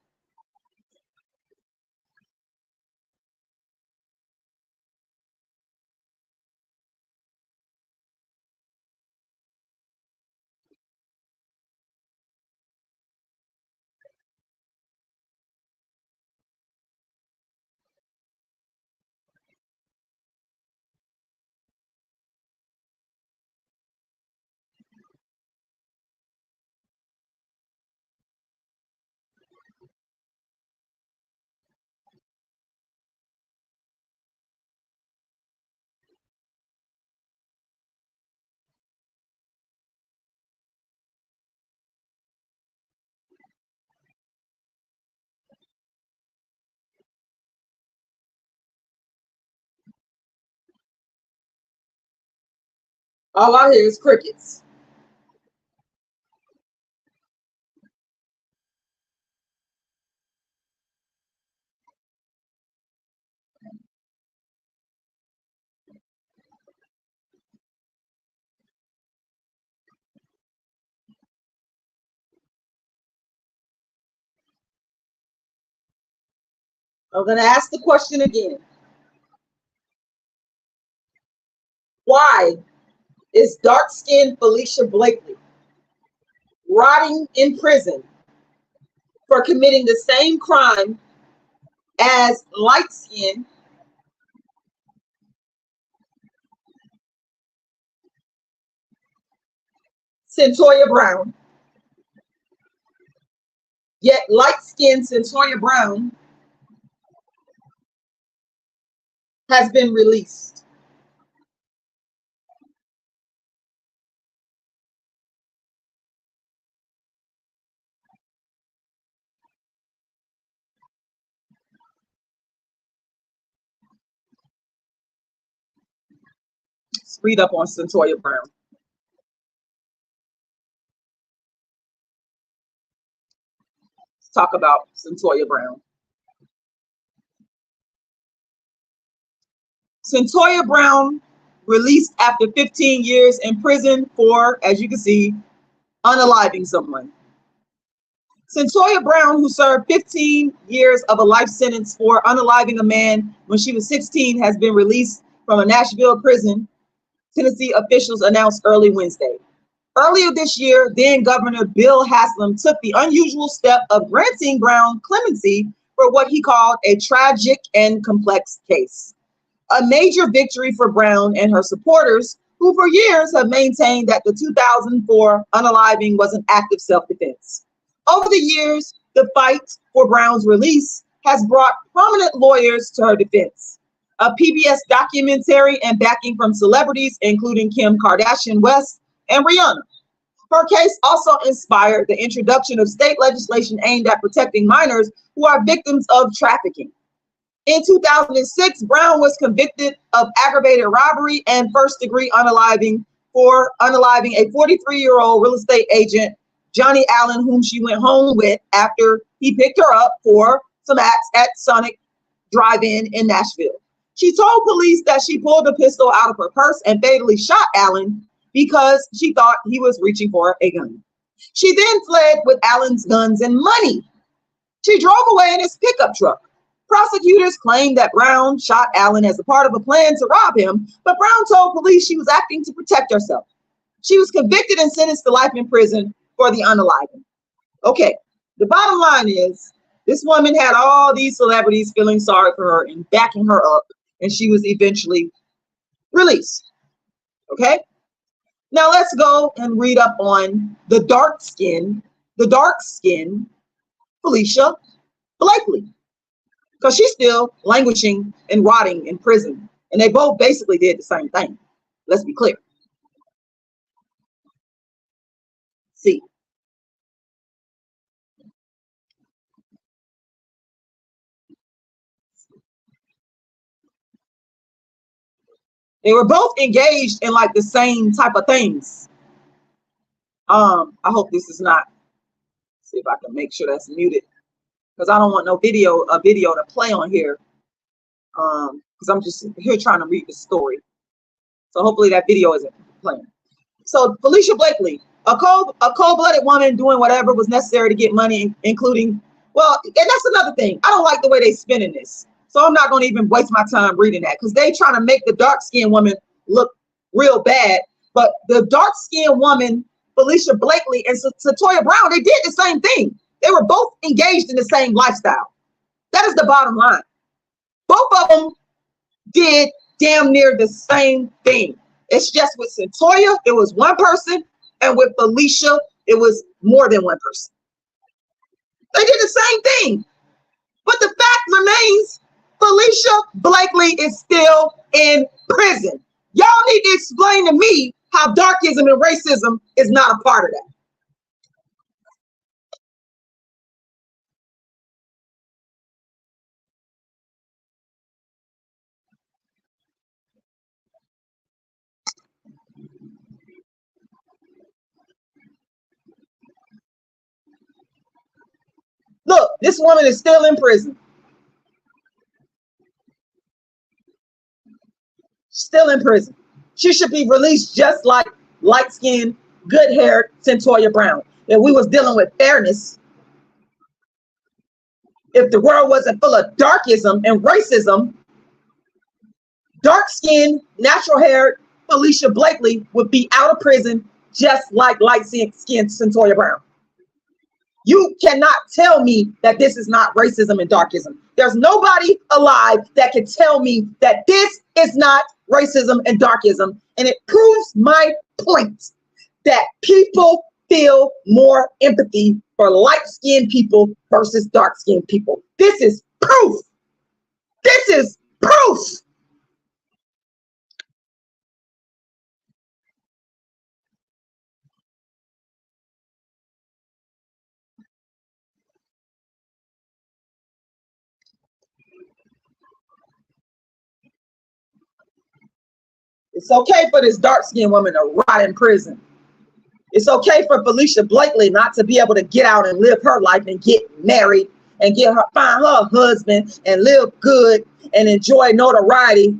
All I hear is crickets. I'm going to ask the question again. Why is dark-skinned Felicia Blakeley rotting in prison for committing the same crime as light-skinned Centoya Brown? Yet light-skinned Centoya Brown has been released. Let's read up on Centoya Brown. Let's talk about Centoya Brown. Centoya Brown released after 15 years in prison for, as you can see, unaliving someone. Centoya Brown, who served 15 years of a life sentence for unaliving a man when she was 16, has been released from a Nashville prison, Tennessee officials announced early Wednesday. Earlier this year, then Governor Bill Haslam took the unusual step of granting Brown clemency for what he called a tragic and complex case. A major victory for Brown and her supporters, who for years have maintained that the 2004 unaliving was an act of self-defense. Over the years, the fight for Brown's release has brought prominent lawyers to her defense. A PBS documentary and backing from celebrities, including Kim Kardashian West and Rihanna. Her case also inspired the introduction of state legislation aimed at protecting minors who are victims of trafficking. In 2006, Brown was convicted of aggravated robbery and first-degree unaliving for unaliving a 43-year-old real estate agent, Johnny Allen, whom she went home with after he picked her up for some acts at Sonic Drive-In in Nashville. She told police that she pulled a pistol out of her purse and fatally shot Allen because she thought he was reaching for a gun. She then fled with Allen's guns and money. She drove away in his pickup truck. Prosecutors claimed that Brown shot Allen as a part of a plan to rob him, but Brown told police she was acting to protect herself. She was convicted and sentenced to life in prison for the unaliving. Okay, the bottom line is this woman had all these celebrities feeling sorry for her and backing her up, and she was eventually released. Okay, now let's go and read up on the dark skin Felicia Blakeley, because she's still languishing and rotting in prison, and they both basically did the same thing. Let's be clear. See, they were both engaged in like the same type of things. I hope this is not, see if I can make sure that's muted, because I don't want no video to play on here, because I'm just here trying to read the story. So hopefully that video isn't playing. So Felicia Blakeley, a cold-blooded woman doing whatever was necessary to get money, including, well, and that's another thing. I don't like the way they spinning this. So I'm not going to even waste my time reading that, because they trying to make the dark-skinned woman look real bad. But the dark-skinned woman, Felicia Blakeley, and Centoya Brown, they did the same thing. They were both engaged in the same lifestyle. That is the bottom line. Both of them did damn near the same thing. It's just with Centoya, it was one person, and with Felicia, it was more than one person. They did the same thing. But the fact remains, Felicia Blakeley is still in prison. Y'all need to explain to me how darkism and racism is not a part of that. This woman is still in prison. Still in prison. She should be released just like light-skinned, good-haired Centoya Brown. If we was dealing with fairness, if the world wasn't full of darkism and racism, dark-skinned, natural-haired Felicia Blakeley would be out of prison just like light-skinned Centoya Brown. You cannot tell me that this is not racism and darkism. There's nobody alive that can tell me that this is not racism and darkism. And it proves my point that people feel more empathy for light-skinned people versus dark-skinned people. This is proof. This is proof. It's okay for this dark-skinned woman to rot in prison. It's okay for Felicia Blakeley not to be able to get out and live her life and get married and find her husband and live good and enjoy notoriety.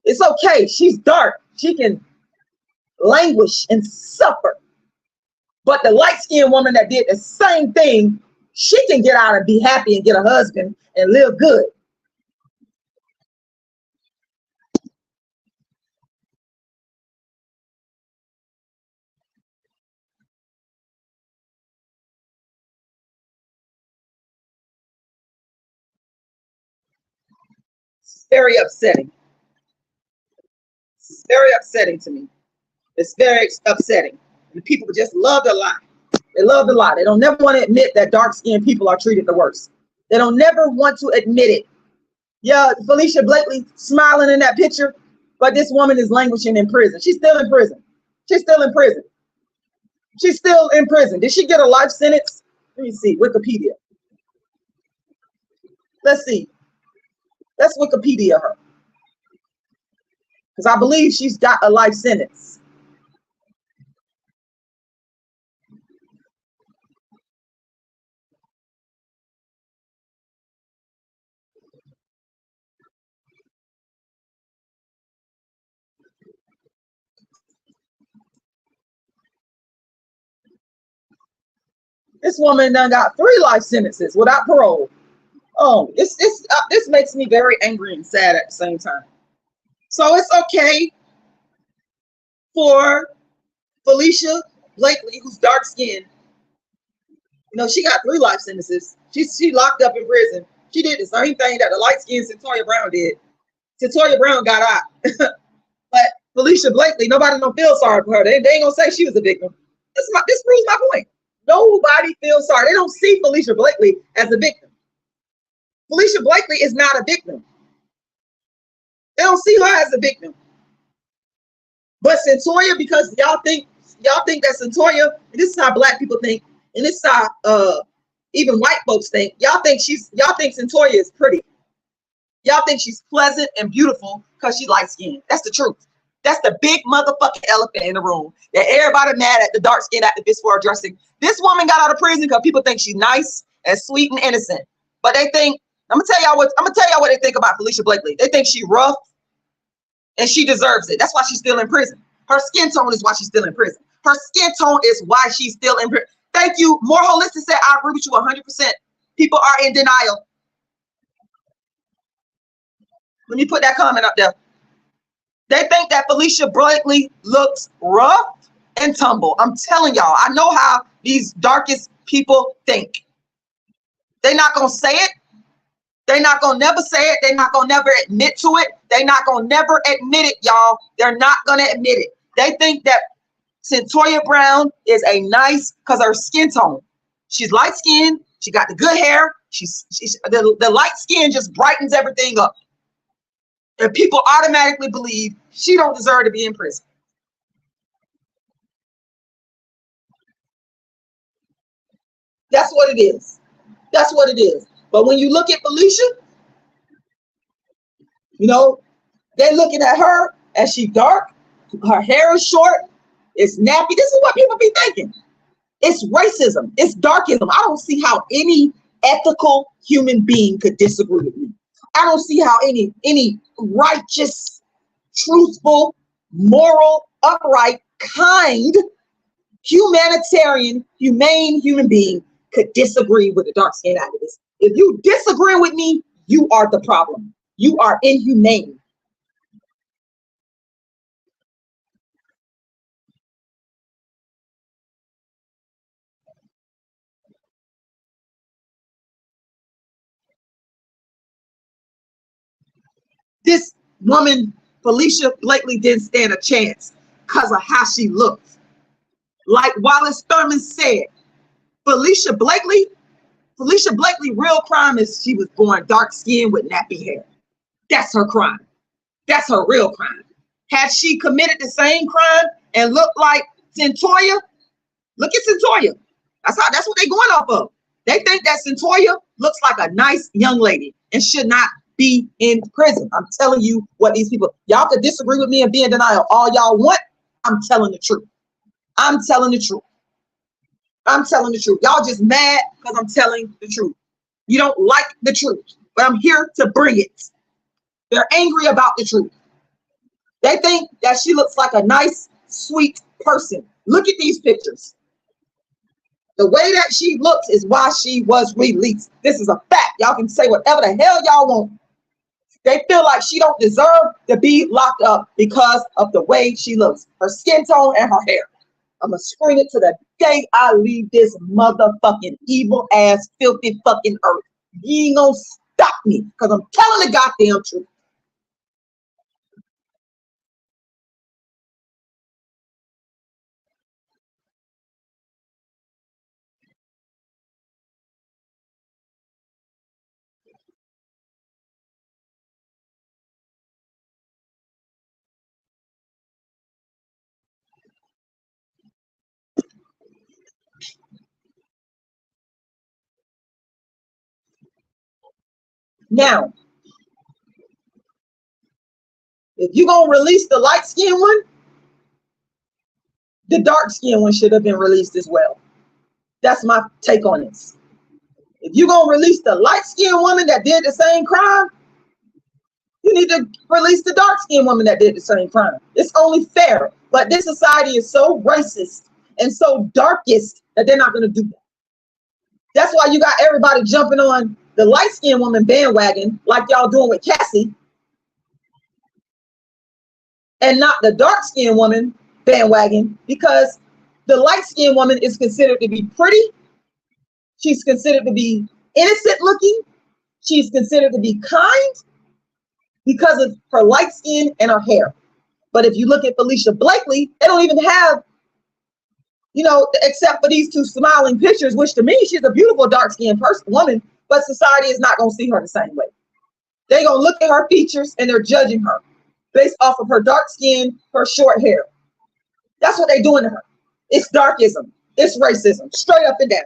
It's okay. She's dark. She can languish and suffer. But the light-skinned woman that did the same thing, she can get out and be happy and get a husband and live good. It's very upsetting. It's very upsetting to me. It's very upsetting. And people just love to lie. They love to lie. They don't never want to admit that dark-skinned people are treated the worst. They don't never want to admit it. Yeah, Felicia Blakeley smiling in that picture, but this woman is languishing in prison. She's still in prison. She's still in prison. She's still in prison. Did she get a life sentence? Let me see, Wikipedia. Let's see. Let's Wikipedia her. Because I believe she's got a life sentence. This woman done got 3 life sentences without parole. Oh, this makes me very angry and sad at the same time. So it's okay for Felicia Blakeley, who's dark skinned. You know, she got 3 life sentences. She locked up in prison. She did the same thing that the light skinned Centoya Brown did. Centoya Brown got out. But Felicia Blakeley, nobody don't feel sorry for her. They ain't gonna say she was a victim. This proves my point. Nobody feels sorry. They don't see Felicia Blakeley as a victim. Felicia Blakeley is not a victim. They don't see her as a victim. But Centoya, because y'all think that Centoya, and this is how black people think, and this is how even white folks think. Y'all think Centoya is pretty. Y'all think she's pleasant and beautiful because she's light skinned. That's the truth. That's the big motherfucking elephant in the room that everybody mad at the dark skinned activists for addressing. This woman got out of prison because people think she's nice and sweet and innocent. But they think, I'm gonna tell y'all what they think about Felicia Blakeley. They think she's rough and she deserves it. That's why she's still in prison. Her skin tone is why she's still in prison. Her skin tone is why she's still in prison. Thank you. More Holistic said, I agree with you 100%. People are in denial. Let me put that comment up there. They think that Felicia Blakeley looks rough and tumble. I'm telling y'all, I know how these darkest people think. They're not going to say it. They're not going to never say it. They're not going to never admit to it. They're not going to never admit it, y'all. They're not going to admit it. They think that Centoya Brown is a nice, because her skin tone. She's light skinned. She got the good hair. The light skin just brightens everything up. And people automatically believe she don't deserve to be in prison. That's what it is. That's what it is. But when you look at Felicia, you know, they're looking at her as she dark, her hair is short, it's nappy. This is what people be thinking. It's racism. It's darkism. I don't see how any ethical human being could disagree with me. I don't see how any righteous, truthful, moral, upright, kind, humanitarian, humane human being could disagree with a dark-skinned activist. If you disagree with me, you are the problem. You are inhumane. This woman, Felicia Blakeley, didn't stand a chance because of how she looks. Like Wallace Thurman said, Felicia Blakeley, real crime is she was born dark skinned with nappy hair. That's her crime. That's her real crime. Had she committed the same crime and looked like Centoya, look at Centoya. That's what they're going off of. They think that Centoya looks like a nice young lady and should not be in prison. I'm telling you what these people, y'all could disagree with me and be in denial all y'all want. I'm telling the truth. I'm telling the truth. I'm telling the truth. Y'all just mad because I'm telling the truth. You don't like the truth, but I'm here to bring it. They're angry about the truth. They think that she looks like a nice, sweet person. Look at these pictures. The way that she looks is why she was released. This is a fact. Y'all can say whatever the hell y'all want. They feel like she don't deserve to be locked up because of the way she looks, her skin tone and her hair. I'm gonna scream it to the day I leave this motherfucking evil ass, filthy fucking earth. You ain't gonna stop me because I'm telling the goddamn truth. Now, if you're gonna release the light skinned one, the dark skinned one should have been released as well. That's my take on this. If you're gonna release the light skinned woman that did the same crime, you need to release the dark skinned woman that did the same crime. It's only fair. But this society is so racist and so darkist that they're not gonna do that. That's why you got everybody jumping on the light skinned woman bandwagon like y'all doing with Cassie, and not the dark skinned woman bandwagon, because the light skinned woman is considered to be pretty. She's considered to be innocent looking. She's considered to be kind because of her light skin and her hair. But if you look at Felicia Blakeley, they don't even have, you know, except for these two smiling pictures, which to me, she's a beautiful dark-skinned woman, but society is not going to see her the same way. They're going to look at her features and they're judging her based off of her dark skin, her short hair. That's what they're doing to her. It's darkism. It's racism, straight up and down.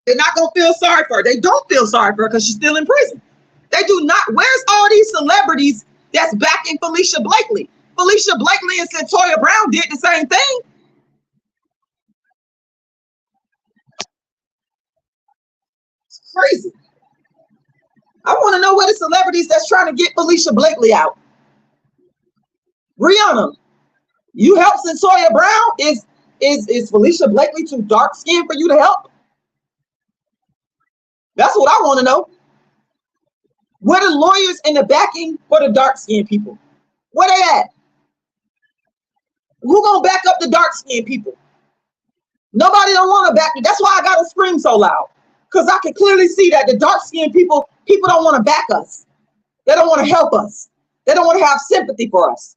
They're not going to feel sorry for her. They don't feel sorry for her because she's still in prison. They do not. Where's all these celebrities that's backing Felicia Blakeley? Felicia Blakeley and Centoya Brown did the same thing. It's crazy. I want to know where the celebrities that's trying to get Felicia Blakeley out. Rihanna, you help Centoya Brown? Is Felicia Blakeley too dark skinned for you to help? That's what I want to know. Where the lawyers and the backing for the dark skinned people? Where they at? Who gonna back up the dark skinned people? Nobody don't want to back me. That's why I gotta scream so loud. Because I can clearly see that the dark skinned people don't want to back us. They don't want to help us. They don't want to have sympathy for us.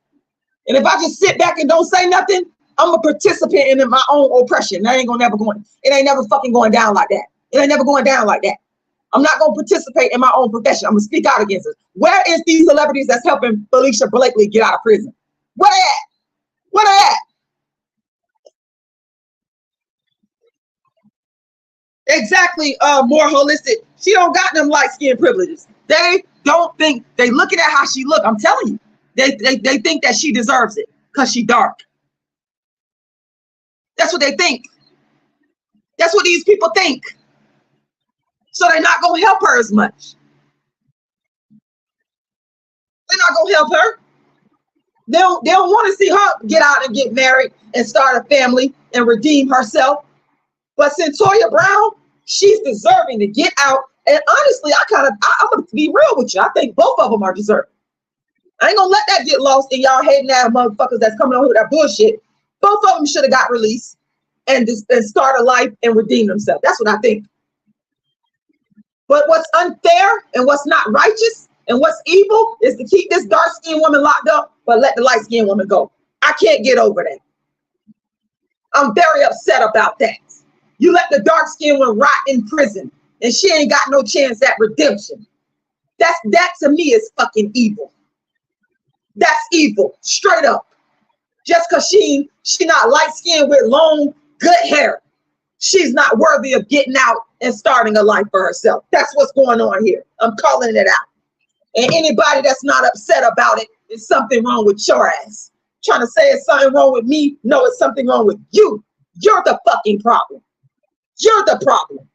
And if I just sit back and don't say nothing, I'm a participant in my own oppression. That ain't it ain't never fucking going down like that. It ain't never going down like that. I'm not going to participate in my own profession. I'm going to speak out against it. Where is these celebrities that's helping Felicia Blakeley get out of prison? Where they at? Where they at? Exactly, more holistic. She don't got them light skin privileges. They don't think, they looking at how she look. I'm telling you. They think that she deserves it because she dark. That's what they think. That's what these people think. So they're not gonna help her as much. They're not gonna help her. They don't want to see her get out and get married and start a family and redeem herself. But since Toya Brown, she's deserving to get out. And honestly, I'm gonna be real with you. I think both of them are deserving. I ain't gonna let that get lost in y'all hating ass motherfuckers that's coming on here with that bullshit. Both of them should have got released and start a life and redeem themselves. That's what I think. But what's unfair and what's not righteous and what's evil is to keep this dark-skinned woman locked up, but let the light-skinned woman go. I can't get over that. I'm very upset about that. You let the dark-skinned one rot in prison and she ain't got no chance at redemption. That to me is fucking evil. That's evil, straight up. Just because she not light-skinned with long, good hair, she's not worthy of getting out and starting a life for herself. That's what's going on here. I'm calling it out. And anybody that's not upset about it, is something wrong with your ass. Trying to say it's something wrong with me? No, it's something wrong with you. You're the fucking problem. You're the problem.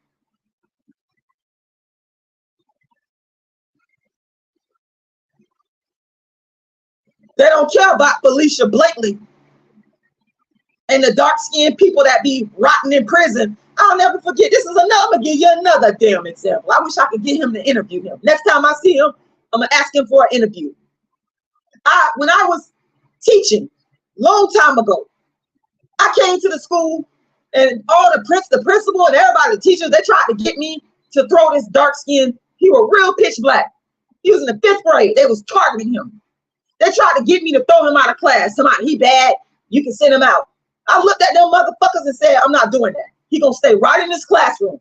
They don't care about Felicia Blakeley and the dark-skinned people that be rotting in prison. I'll never forget. This is another. I'm gonna give you another damn example. I wish I could get him to interview him. Next time I see him, I'm gonna ask him for an interview. When I was teaching, long time ago, I came to the school and all the principal and everybody, the teachers, they tried to get me to throw this dark skin. He was real pitch black. He was in the 5th grade. They was targeting him. They tried to get me to throw him out of class. Somebody, he bad, you can send him out. I looked at them motherfuckers and said, I'm not doing that. He gonna stay right in this classroom.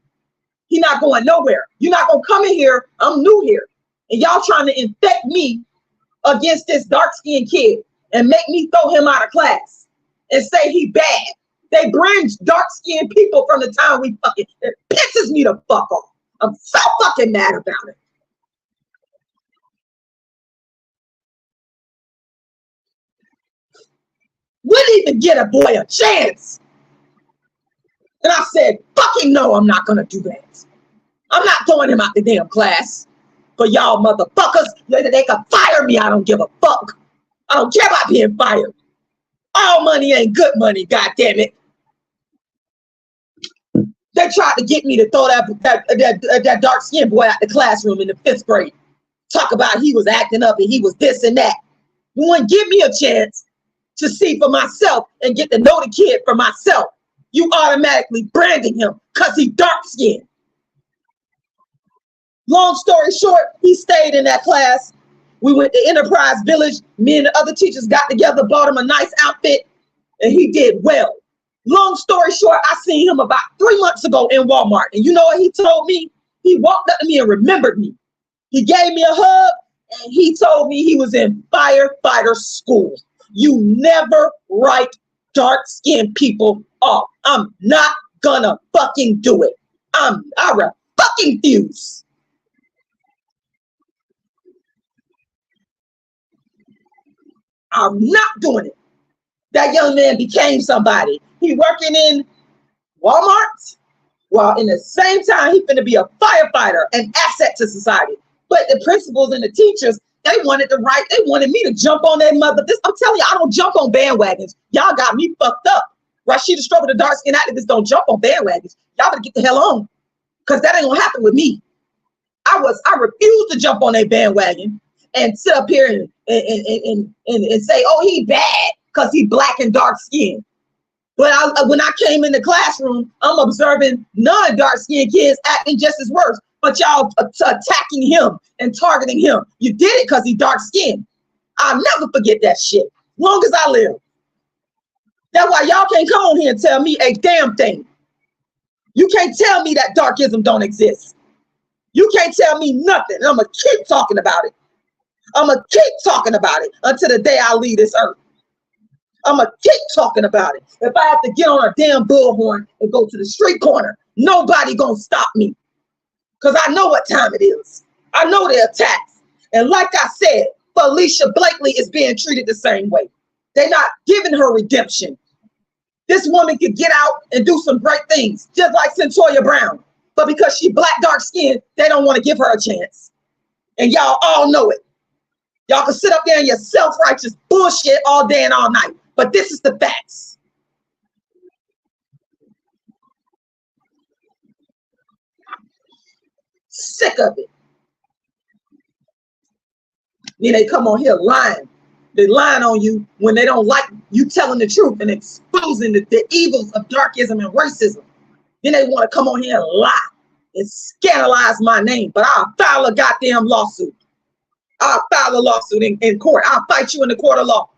He not going nowhere. You're not gonna come in here. I'm new here. And y'all trying to infect me against this dark-skinned kid and make me throw him out of class and say he bad. They bring dark-skinned people from the time we fucking, it pisses me the fuck off. I'm so fucking mad about it. Wouldn't even get a boy a chance. And I said, fucking no, I'm not gonna do that. I'm not throwing him out the damn class. For y'all motherfuckers, they can fire me. I don't give a fuck. I don't care about being fired. All money ain't good money, goddamn it. They tried to get me to throw that dark-skinned boy out the classroom in the 5th grade. Talk about he was acting up and he was this and that. You wouldn't give me a chance to see for myself and get to know the kid for myself. You automatically branding him because he dark-skinned. Long story short, he stayed in that class. We went to Enterprise Village. Me and the other teachers got together, bought him a nice outfit, and he did well. Long story short, I seen him about 3 months ago in Walmart. And you know what he told me? He walked up to me and remembered me. He gave me a hug, and he told me he was in firefighter school. You never write dark-skinned people off. I'm not gonna fucking do it. I fucking refuse. I'm not doing it. That young man became somebody. He working in Walmart, while in the same time he finna be a firefighter, an asset to society. But the principals and the teachers, they wanted me to jump on that mother. I'm telling you, I don't jump on bandwagons. Y'all got me fucked up. Rashida Strober, the dark-skinned activist, don't jump on bandwagons. Y'all better get the hell on, because that ain't gonna happen with me. I refuse to jump on a bandwagon and sit up here and say, oh, he bad because he black and dark skinned. But when I came in the classroom, I'm observing non-dark skinned kids acting just as worse, but y'all attacking him and targeting him. You did it because he dark skinned. I'll never forget that shit, long as I live. That's why y'all can't come on here and tell me a damn thing. You can't tell me that darkism don't exist. You can't tell me nothing. I'm gonna keep talking about it. I'm gonna keep talking about it until the day I leave this earth. I'm gonna keep talking about it. If I have to get on a damn bullhorn and go to the street corner, nobody gonna stop me, because I know what time it is. I know the attacks. And like I said, Felicia Blakeley is being treated the same way. They're not giving her redemption. This woman could get out and do some great things, just like Centoya Brown. But because she black, dark skinned, they don't want to give her a chance. And y'all all know it. Y'all can sit up there in your self-righteous bullshit all day and all night. But this is the facts. Sick of it. Then they come on here lying. They lying on you when they don't like you telling the truth and exposing the evils of darkism and racism. Then they want to come on here and lie and scandalize my name. But I'll file a goddamn lawsuit. I'll file a lawsuit in court. I'll fight you in the court of law.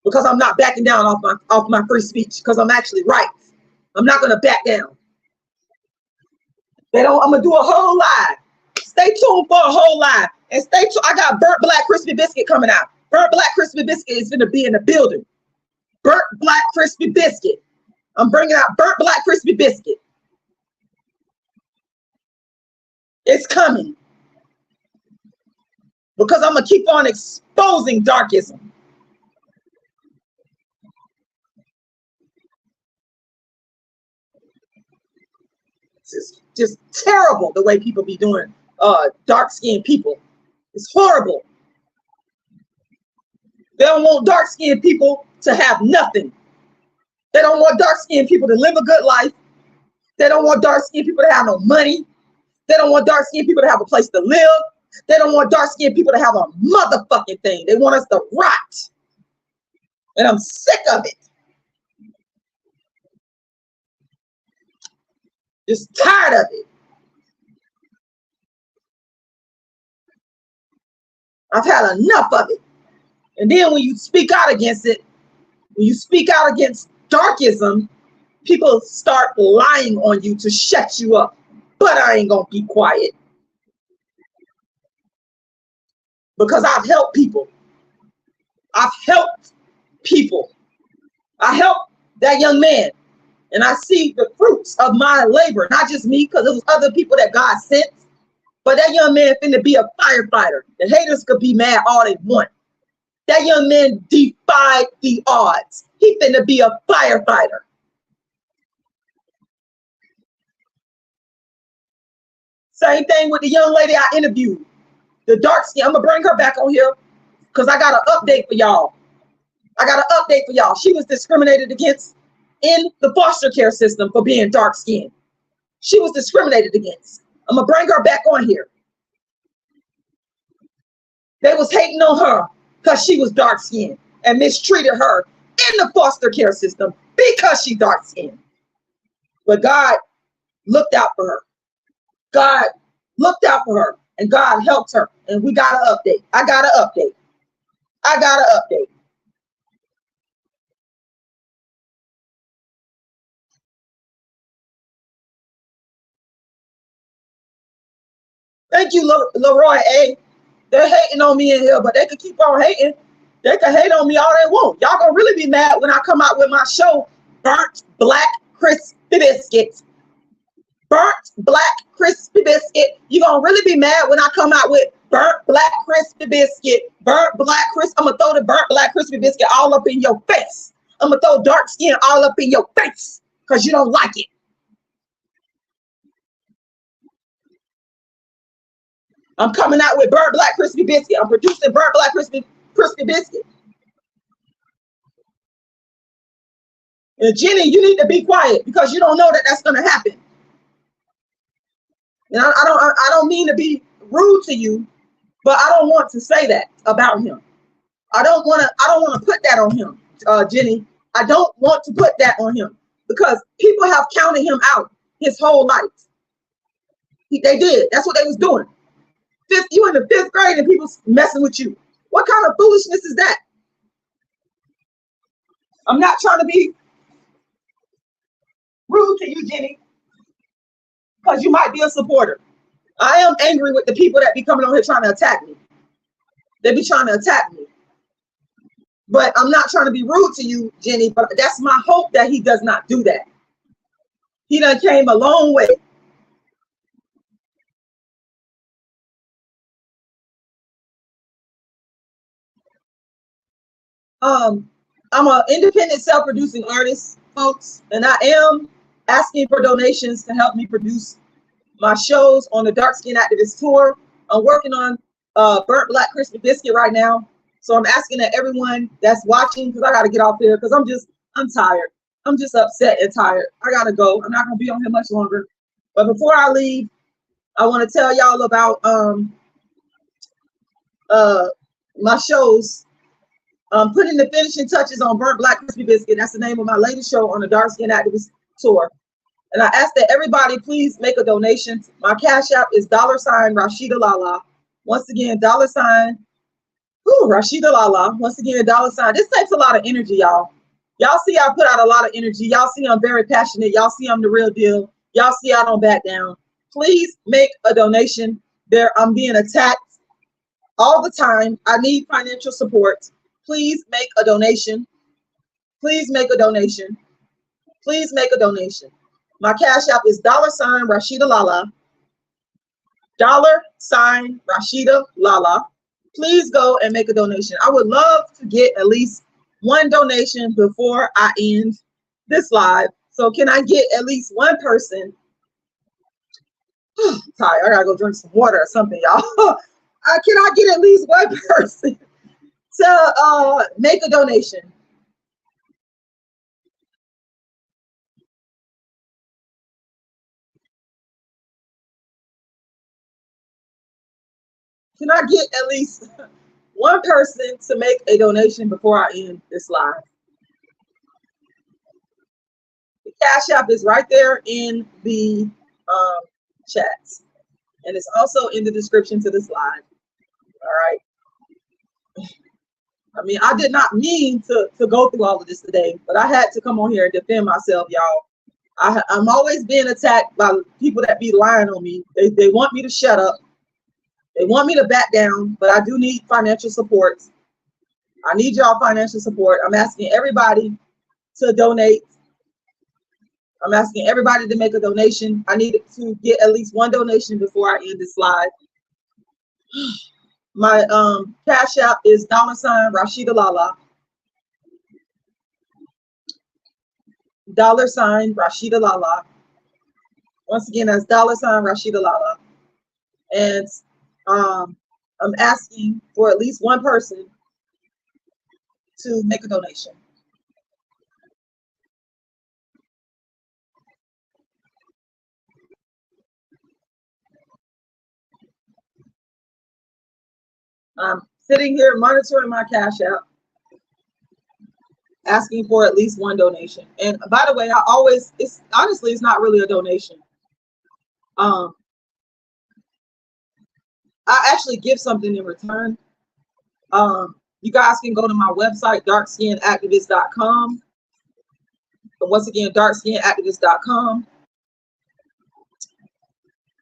Because I'm not backing down off my free speech. Because I'm actually right. I'm not gonna back down. I'm gonna do a whole live. Stay tuned for a whole live. And stay tuned. I got burnt black crispy biscuit coming out. Burnt black crispy biscuit is gonna be in the building. Burnt black crispy biscuit. I'm bringing out burnt black crispy biscuit. It's coming. Because I'm gonna keep on exposing darkism. It's just terrible the way people be doing dark-skinned people. It's horrible. They don't want dark-skinned people to have nothing. They don't want dark-skinned people to live a good life. They don't want dark-skinned people to have no money. They don't want dark-skinned people to have a place to live. They don't want dark-skinned people to have a motherfucking thing. They want us to rot. And I'm sick of it. Just tired of it. I've had enough of it. And then when you speak out against it, when you speak out against darkism, people start lying on you to shut you up. But I ain't gonna be quiet. Because I've helped people. I've helped people. I helped that young man. And I see the fruits of my labor, not just me, because it was other people that God sent. But that young man finna be a firefighter. The haters could be mad all they want. That young man defied the odds. He finna be a firefighter. Same thing with the young lady I interviewed. The dark skin. I'm gonna bring her back on here because I got an update for y'all. She was discriminated against in the foster care system for being dark skinned. She was discriminated against. I'm gonna bring her back on here. They was hating on her because she was dark skinned and mistreated her in the foster care system because she dark skinned. But God looked out for her. God looked out for her and God helped her. And we got an update. I got an update. Thank you, Leroy A. They're hating on me in here, but they could keep on hating. They can hate on me all they want. Y'all gonna really be mad when I come out with my show, Burnt Black Crispy Biscuits. Burnt Black Crispy Biscuit. You're gonna really be mad when I come out with Burnt Black Crispy Biscuit. Burnt Black Crispy. I'm gonna throw the Burnt Black Crispy Biscuit all up in your face. I'm gonna throw dark skin all up in your face because you don't like it. I'm coming out with Burnt Black Crispy Biscuit. I'm producing Burnt Black Crispy Biscuit. And Jenny, you need to be quiet because you don't know that that's going to happen. And I don't mean to be rude to you, but I don't want to say that about him. I don't want to put that on him, Jenny. I don't want to put that on him because people have counted him out his whole life. They did. That's what they was doing. You in the 5th grade and people messing with you. What kind of foolishness is that? I'm not trying to be rude to you, Jenny, because you might be a supporter. I am angry with the people that be coming on here trying to attack me. They be trying to attack me. But I'm not trying to be rude to you, Jenny, but that's my hope that he does not do that. He done came a long way. I'm an independent self-producing artist, folks, and I am asking for donations to help me produce my shows on the Dark Skin Activist Tour. I'm working on Burnt Black Crispy Biscuit right now. So I'm asking that everyone that's watching, because I got to get off here because I'm tired. I'm just upset and tired. I got to go. I'm not going to be on here much longer. But before I leave, I want to tell y'all about my shows. Putting the finishing touches on Burnt Black Crispy Biscuit. That's the name of my latest show on the Dark Skin Activist Tour. And I ask that everybody please make a donation. My Cash App is $RASHIDA'Lala. Once again, $RASHIDA'Lala. Once again, $. This takes a lot of energy, y'all. Y'all see I put out a lot of energy. Y'all see I'm very passionate. Y'all see I'm the real deal. Y'all see I don't back down. Please make a donation. I'm being attacked all the time. I need financial support. Please make a donation. Please make a donation. Please make a donation. My Cash App is $RASHIDA'Lala. $RASHIDA'Lala. Please go and make a donation. I would love to get at least one donation before I end this live. So can I get at least one person? Sorry, I gotta go drink some water or something, y'all. Can I get at least one person to make a donation? Can I get at least one person to make a donation before I end this live? The Cash App is right there in the chats, and it's also in the description to this live. All right. I mean, I did not mean to go through all of this today, but I had to come on here and defend myself, y'all. I'm always being attacked by people that be lying on me. They want me to shut up. They want me to back down, but I do need financial support. I need y'all financial support. I'm asking everybody to donate. I'm asking everybody to make a donation. I need to get at least one donation before I end this live. My Cash App is $RASHIDA'Lala. $RASHIDA'Lala. Once again, that's $RASHIDA'Lala. And I'm asking for at least one person to make a donation. I'm sitting here monitoring my Cash App, asking for at least one donation. And by the way, it's honestly, it's not really a donation. I actually give something in return. You guys can go to my website, darkskinactivist.com. But once again, darkskinactivist.com.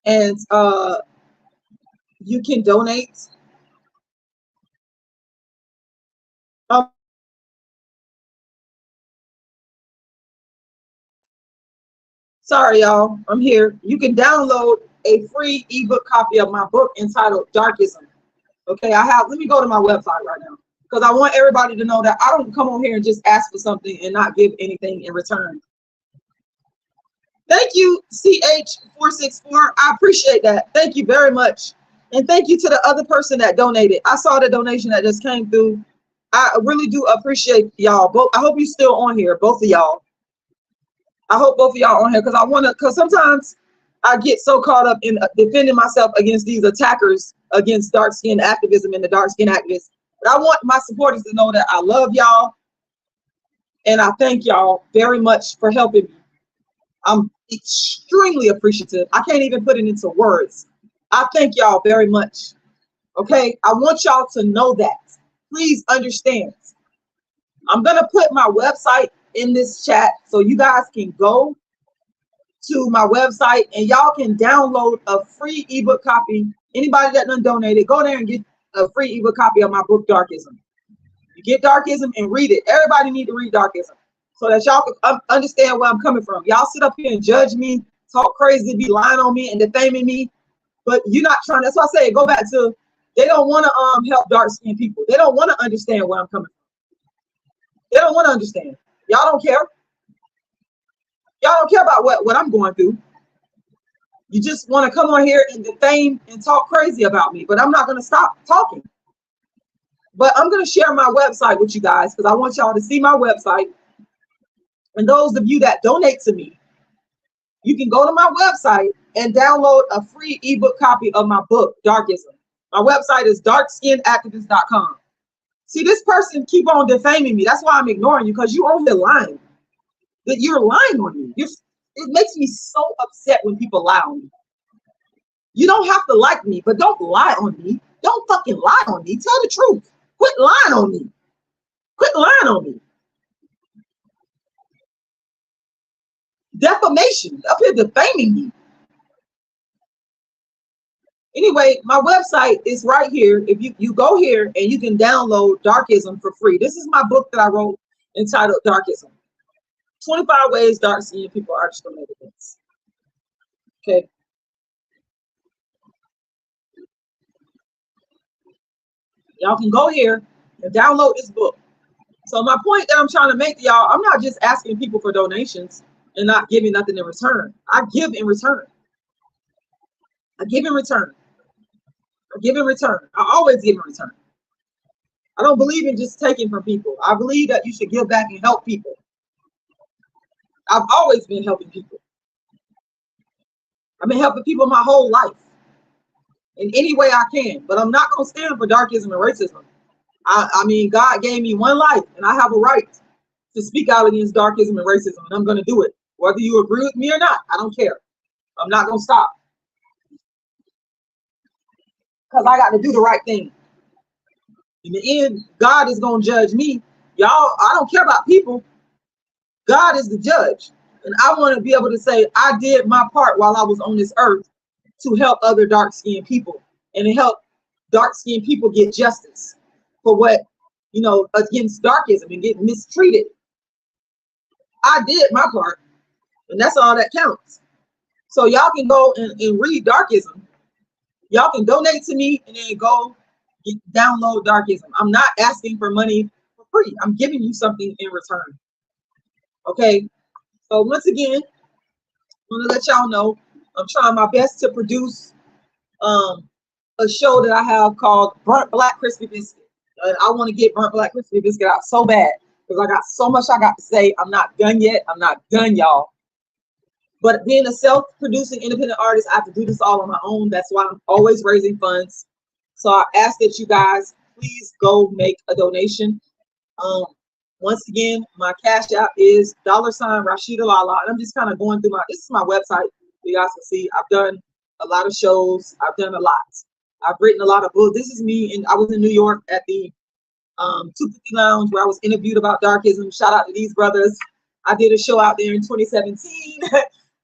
And you can donate. Sorry, y'all, I'm here. You can download a free ebook copy of my book entitled Darkism. Okay, let me go to my website right now, because I want everybody to know that I don't come on here and just ask for something and not give anything in return. Thank you, CH464. I appreciate that. Thank you very much. And thank you to the other person that donated. I saw the donation that just came through. I really do appreciate y'all. Both. I hope you're still on here, both of y'all. I hope both of y'all on here, because sometimes I get so caught up in defending myself against these attackers against dark skin activism and the dark skin activists. But I want my supporters to know that I love y'all, and I thank y'all very much for helping me. I'm extremely appreciative. I can't even put it into words. I thank y'all very much. Okay, I want y'all to know that. Please understand. I'm gonna put my website in this chat so you guys can go to my website and y'all can download a free ebook copy. Anybody that done donated, go there and get a free ebook copy of my book Darkism. You get Darkism and read it. Everybody need to read Darkism so that y'all can understand where I'm coming from. Y'all sit up here and judge me, talk crazy, be lying on me and defaming me, but you're not trying. That's why I say go back to, they don't want to help dark skinned people. They don't want to understand where I'm coming from. They don't want to understand. Y'all don't care. Y'all don't care about what I'm going through. You just want to come on here and defame and talk crazy about me, but I'm not going to stop talking. But I'm going to share my website with you guys because I want y'all to see my website. And those of you that donate to me, you can go to my website and download a free ebook copy of my book, Darkism. My website is darkskinactivist.com. See, this person keep on defaming me. That's why I'm ignoring you, because you on here lying. That you're lying on me. It makes me so upset when people lie on me. You don't have to like me, but don't lie on me. Don't fucking lie on me. Tell the truth. Quit lying on me. Quit lying on me. Defamation. Up here defaming me. Anyway, my website is right here. If you go here and you can download Darkism for free. This is my book that I wrote entitled Darkism. 25 ways dark-skinned people are discriminated against. Okay. Y'all can go here and download this book. So my point that I'm trying to make to y'all, I'm not just asking people for donations and not giving nothing in return. I give in return. I give in return. I give in return. I always give in return. I don't believe in just taking from people. I believe that you should give back and help people. I've always been helping people. I've been helping people my whole life in any way I can, but I'm not going to stand for darkism and racism. I mean, God gave me one life and I have a right to speak out against darkism and racism, and I'm going to do it. Whether you agree with me or not, I don't care. I'm not going to stop. Because I got to do the right thing. In the end, God is going to judge me. Y'all, I don't care about people. God is the judge. And I want to be able to say, I did my part while I was on this earth to help other dark-skinned people and to help dark-skinned people get justice for what, you know, against darkism and get mistreated. I did my part, and that's all that counts. So y'all can go and read Darkism. Y'all can donate to me and then go download Darkism. I'm not asking for money for free. I'm giving you something in return. Okay. So once again, I want to let y'all know I'm trying my best to produce a show that I have called Burnt Black Crispy Biscuit. I want to get Burnt Black Crispy Biscuit out so bad because I got so much I got to say. I'm not done yet. I'm not done, y'all. But being a self-producing independent artist, I have to do this all on my own. That's why I'm always raising funds. So I ask that you guys please go make a donation. Once again, my cash app is $RASHIDA'Lala. And I'm just kind of going through this is my website. You guys can see I've done a lot of shows. I've done a lot. I've written a lot of books. This is me, and I was in New York at the 250 Lounge where I was interviewed about darkism. Shout out to these brothers. I did a show out there in 2017.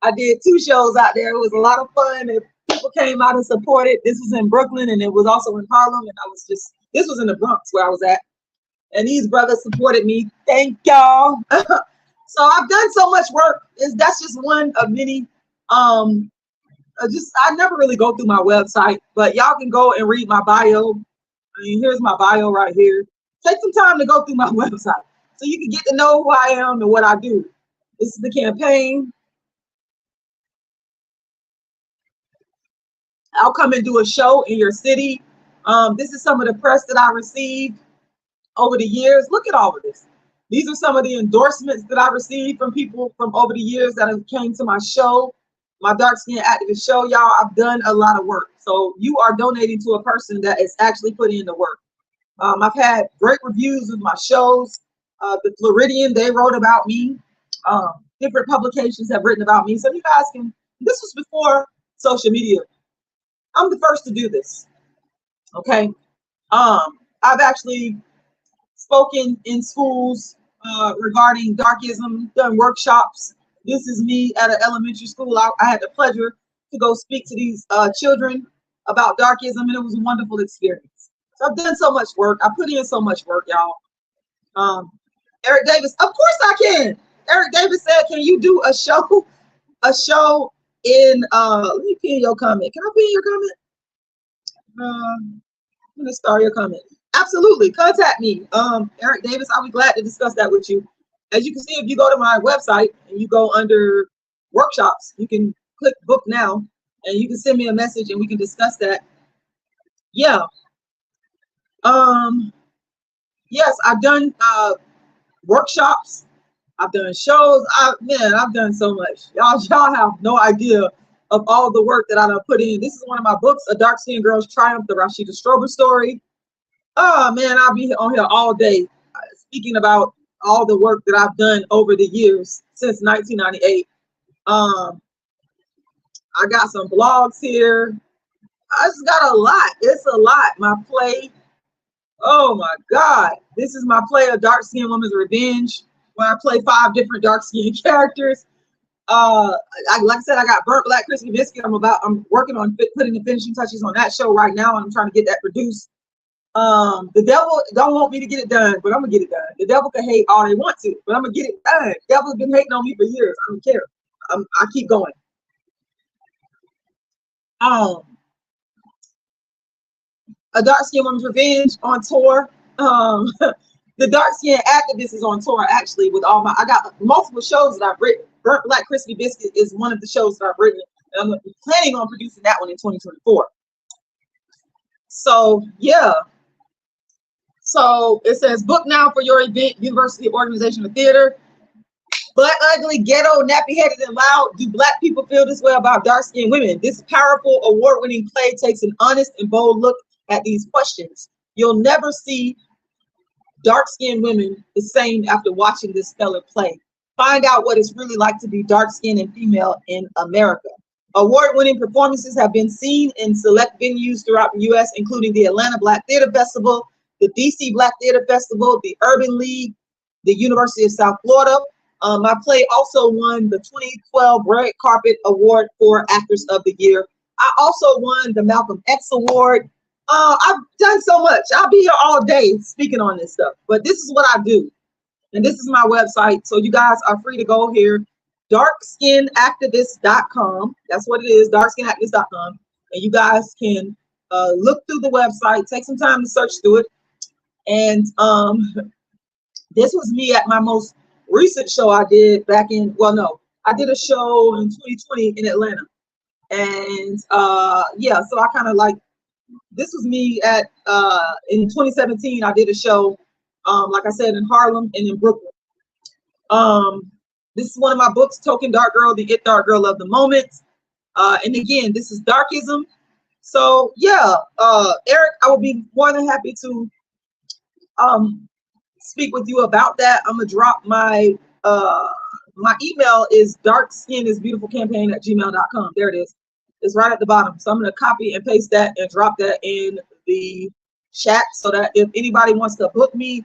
I did 2 shows out there. It was a lot of fun, and people came out and supported. This was in Brooklyn, and it was also in Harlem, and this was in the Bronx where I was at. And these brothers supported me. Thank y'all. So I've done so much work. That's just one of many. I never really go through my website, but y'all can go and read my bio. I mean, here's my bio right here. Take some time to go through my website so you can get to know who I am and what I do. This is the campaign. I'll come and do a show in your city. This is some of the press that I received over the years. Look at all of this. These are some of the endorsements that I received from people from over the years that have came to my show, my Dark Skin Activist show. Y'all, I've done a lot of work. So you are donating to a person that is actually putting in the work. I've had great reviews with my shows. The Floridian, they wrote about me. Different publications have written about me. So you guys can, this was before social media. I'm the first to do this. Okay. I've actually spoken in schools regarding darkism, done workshops. This is me at an elementary school. I had the pleasure to go speak to these children about darkism, and it was a wonderful experience. So I've done so much work. I put in so much work, y'all. Eric Davis, of course I can. Eric Davis said, can you do a show in, let me pin your comment. Can I pin your comment? I'm gonna start your comment. Absolutely. Contact me. Eric Davis, I'll be glad to discuss that with you. As you can see, if you go to my website and you go under workshops, you can click book now and you can send me a message and we can discuss that. Yeah. Yes, I've done workshops. I've done shows. Man, I've done so much. Y'all have no idea of all the work that I done put in. This is one of my books, A Dark Skinned Girl's Triumph, the Rashida Strober Story. Oh man, I'll be on here all day speaking about all the work that I've done over the years since 1998. I got some blogs here. I just got a lot. It's a lot. My play. Oh my God. This is my play, A Dark Skinned Woman's Revenge, where I play 5 different dark skinned characters. Like I said, I got Burnt Black Crispy Biscuit. I'm working on putting the finishing touches on that show right now, and I'm trying to get that produced. The devil don't want me to get it done, but I'm gonna get it done. The devil can hate all they want to, but I'm gonna get it done. The devil's been hating on me for years. I don't care. I keep going. A Dark Skinned Woman's Revenge on tour. The Dark Skinned Activist is on tour actually with all my. I got multiple shows that I've written. Burnt Black Crispy Biscuit is one of the shows that I've written, and I'm planning on producing that one in 2024. So yeah. So it says, book now for your event, university, organization, or theater. But ugly, ghetto, nappy-headed, and loud. Do Black people feel this way about dark-skinned women? This powerful, award-winning play takes an honest and bold look at these questions. You'll never see dark-skinned women the same after watching this stellar play. Find out what it's really like to be dark-skinned and female in America. Award-winning performances have been seen in select venues throughout the U.S., including the Atlanta Black Theater Festival, the DC Black Theater Festival, the Urban League, the University of South Florida. My play also won the 2012 Red Carpet Award for Actors of the Year. I also won the Malcolm X Award. I've done so much. I'll be here all day speaking on this stuff, but this is what I do. And this is my website. So you guys are free to go here, darkskinactivist.com. That's what it is, darkskinactivist.com. And you guys can look through the website, take some time to search through it. And this was me at my most recent show I did back in, well, no, I did a show in 2020 in Atlanta. And yeah, so I kind of like, this was me at, in 2017, I did a show, like I said, in Harlem and in Brooklyn. This is one of my books, Token Dark Girl, the It Dark Girl of the Moment. And again, this is darkism. So yeah, Eric, I will be more than happy to speak with you about that. I'm gonna drop my my email is darkskinnisbeautifulcampaign@gmail.com. There it is. It's right at the bottom. So I'm gonna copy and paste that and drop that in the chat so that if anybody wants to book me,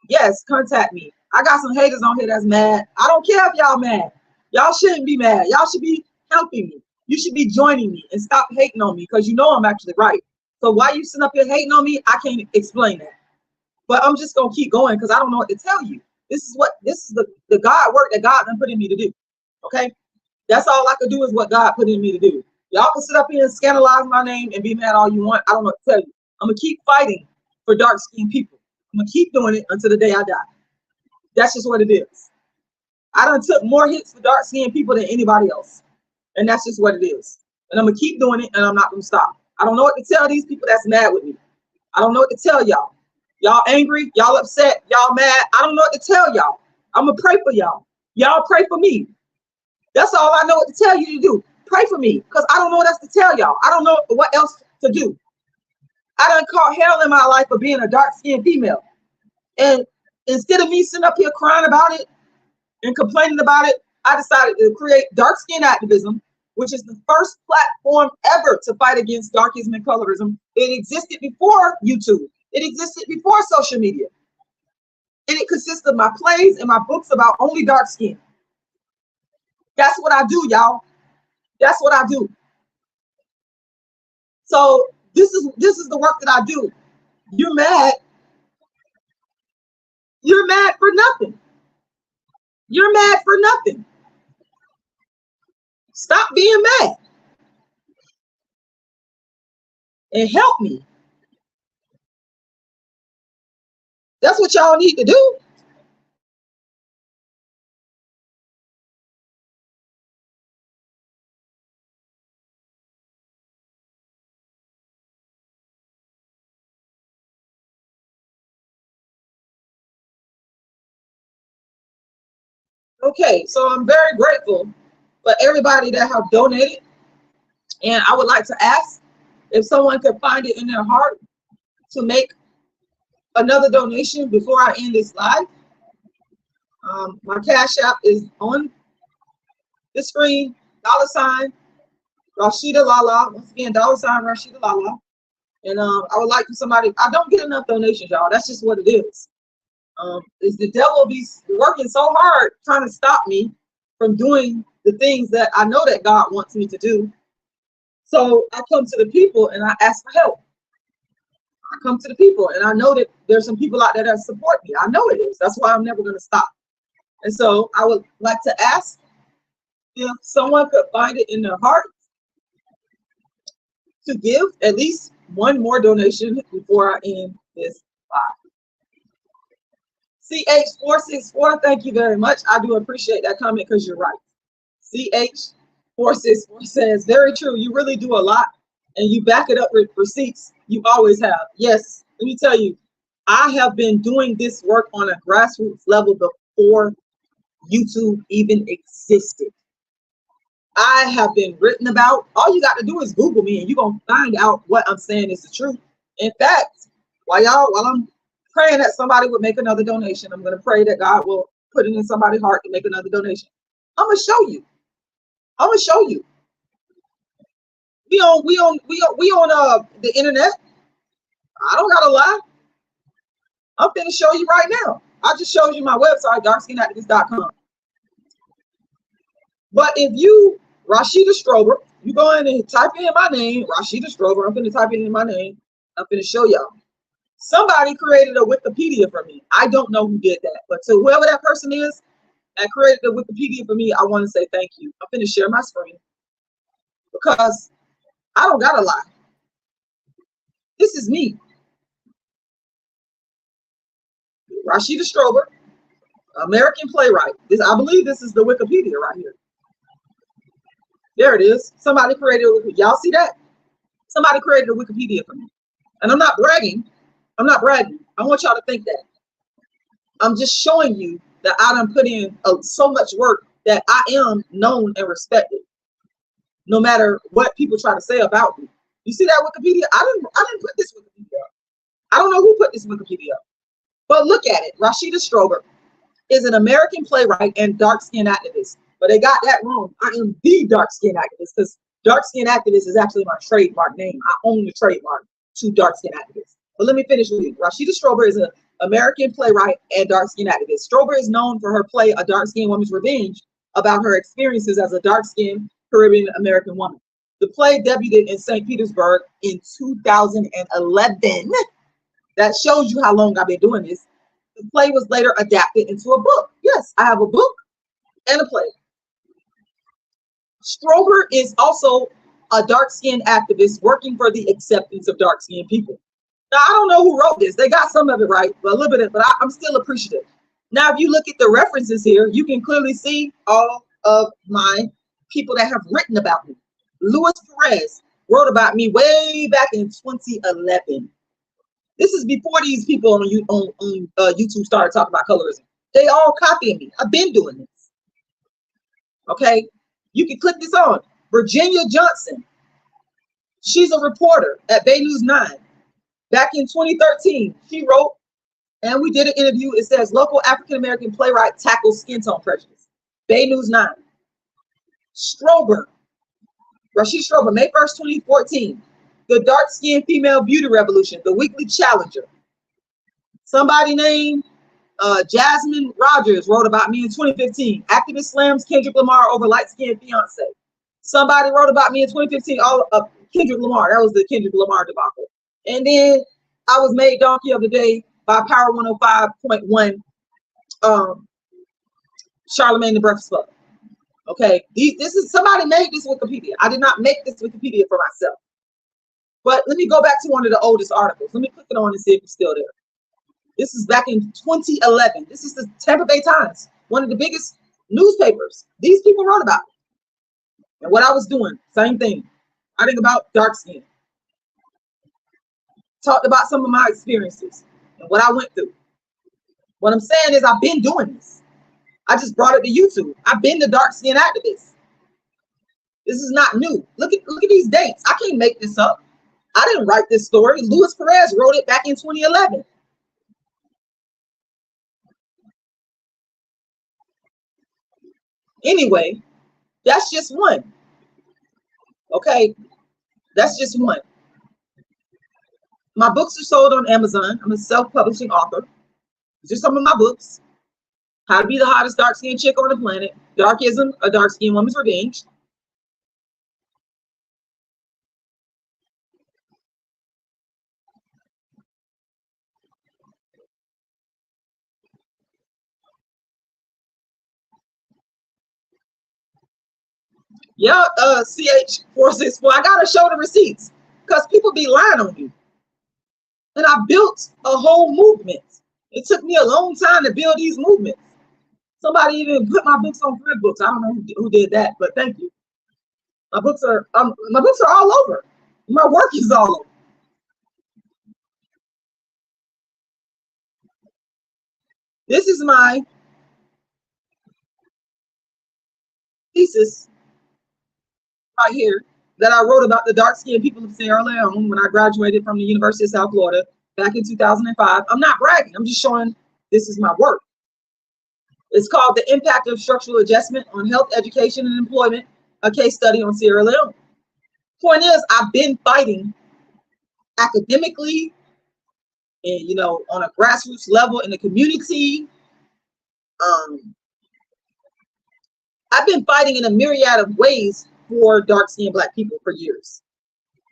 yes, contact me. I got some haters on here that's mad. I don't care if y'all mad. Y'all shouldn't be mad. Y'all should be helping me. You should be joining me and stop hating on me because you know I'm actually right. So why you sitting up here hating on me, I can't explain that. But I'm just gonna keep going because I don't know what to tell you. This is the God work that God done put in me to do. Okay, that's all I could do is what God put in me to do. Y'all can sit up here and scandalize my name and be mad all you want. I don't know what to tell you. I'm gonna keep fighting for dark-skinned people. I'm gonna keep doing it until the day I die. That's just what it is. I done took more hits for dark-skinned people than anybody else, and that's just what it is. And I'm gonna keep doing it, and I'm not gonna stop. I don't know what to tell these people that's mad with me. I don't know what to tell y'all. Y'all angry, y'all upset, y'all mad. I don't know what to tell y'all. I'm gonna pray for y'all. Y'all pray for me. That's all I know what to tell you to do. Pray for me, because I don't know what else to tell y'all. I don't know what else to do. I done caught hell in my life for being a dark-skinned female. And instead of me sitting up here crying about it and complaining about it, I decided to create dark skin activism, which is the first platform ever to fight against darkism and colorism. It existed before YouTube. It existed before social media. And it consists of my plays and my books about only dark skin. That's what I do, y'all. That's what I do. So this is the work that I do. You're mad. You're mad for nothing. You're mad for nothing. Stop being mad and help me. That's what y'all need to do. Okay, so I'm very grateful for everybody that have donated. And I would like to ask if someone could find it in their heart to make another donation before I end this live. My Cash App is on the screen, $ RASHIDA'Lala. Once again, $ RASHIDA'Lala. And I would like for somebody, I don't get enough donations, y'all. That's just what it is. Is the devil be working so hard trying to stop me from doing the things that I know that God wants me to do. So I come to the people and I ask for help. I come to the people and I know that there's some people out there that support me. I know it is. That's why I'm never going to stop. And so I would like to ask if someone could find it in their heart to give at least one more donation before I end this live. CH464, thank you very much. I do appreciate that comment because you're right. CH464 says, very true. You really do a lot and you back it up with receipts. You always have. Yes, let me tell you, I have been doing this work on a grassroots level before YouTube even existed. I have been written about. All you got to do is Google me and you're going to find out what I'm saying is the truth. In fact, while I'm praying that somebody would make another donation, I'm going to pray that God will put it in somebody's heart to make another donation. I'm going to show you. I'm going to show you. We on the internet. I don't gotta lie. I'm finna show you right now. I just showed you my website, darkism.com. But if you, Rashida Strober, you go in and type in my name, Rashida Strober. I'm finna type it in my name. I'm finna show y'all. Somebody created a Wikipedia for me. I don't know who did that, but to whoever that person is that created the Wikipedia for me, I want to say thank you. I'm finna share my screen because I don't gotta lie. This is me. Rashida Strober, American playwright. I believe this is the Wikipedia right here. There it is. Somebody created it. Y'all see that? Somebody created a Wikipedia for me. And I'm not bragging. I'm not bragging. I want y'all to think that. I'm just showing you that I done put in so much work that I am known and respected, no matter what people try to say about me. You see that Wikipedia? I didn't put this Wikipedia up. I don't know who put this Wikipedia up. But look at it. Rashida Strober is an American playwright and dark-skinned activist. But they got that wrong. I am the dark-skinned activist because dark-skinned activist is actually my trademark name. I own the trademark to dark-skinned activist. But let me finish with you. Rashida Strober is an American playwright and dark-skinned activist. Strober is known for her play A Dark-Skinned Woman's Revenge about her experiences as a dark-skinned Caribbean American woman. The play debuted in St. Petersburg in 2011. That shows you how long I've been doing this. The play was later adapted into a book. Yes, I have a book and a play. Strober is also a dark-skinned activist working for the acceptance of dark-skinned people. Now, I don't know who wrote this. They got some of it right, but a little bit of it, but I'm still appreciative. Now, if you look at the references here, you can clearly see all of my people that have written about me. Luis Perez wrote about me way back in 2011. This is before these people on YouTube started talking about colorism. They all copying me. I've been doing this. Okay, you can click this on. Virginia Johnson. She's a reporter at Bay News 9. Back in 2013, she wrote, and we did an interview. It says local African-American playwright tackles skin tone prejudice. Bay News 9. Strober. Rashida Strober, May 1st, 2014. The dark-skinned female beauty revolution, the Weekly Challenger. Somebody named Jasmine Rogers wrote about me in 2015. Activist slams Kendrick Lamar over light-skinned fiance. Somebody wrote about me in 2015. Kendrick Lamar. That was the Kendrick Lamar debacle. And then I was made Donkey of the Day by Power 105.1. Charlemagne the Breakfast Club. Okay, this is somebody made this Wikipedia. I did not make this Wikipedia for myself. But let me go back to one of the oldest articles. Let me click it on and see if it's still there. This is back in 2011. This is the Tampa Bay Times, one of the biggest newspapers. These people wrote about it. And what I was doing, same thing. Writing about dark skin. Talked about some of my experiences and what I went through. What I'm saying is I've been doing this. I just brought it to YouTube. I've been the dark skin activist. This is not new. Look at these dates. I can't make this up. I didn't write this story. Luis Perez wrote it back in 2011. Anyway, that's just one. Okay, that's just one. My books are sold on Amazon. I'm a self-publishing author. These are some of my books. How to Be the Hottest Dark-Skinned Chick on the Planet. Darkism, A Dark-Skinned Woman's Revenge. Yeah, CH464. I gotta show the receipts because people be lying on you. And I built a whole movement. It took me a long time to build these movements. Somebody even put my books on FlipBooks. I don't know who did that, but thank you. My books are all over. My work is all over. This is my thesis right here that I wrote about the dark-skinned people of Sierra Leone when I graduated from the University of South Florida back in 2005. I'm not bragging. I'm just showing this is my work. It's called The Impact of Structural Adjustment on Health, Education, and Employment, a case study on Sierra Leone. Point is, I've been fighting academically and, you know, on a grassroots level in the community. I've been fighting in a myriad of ways for dark-skinned Black people for years.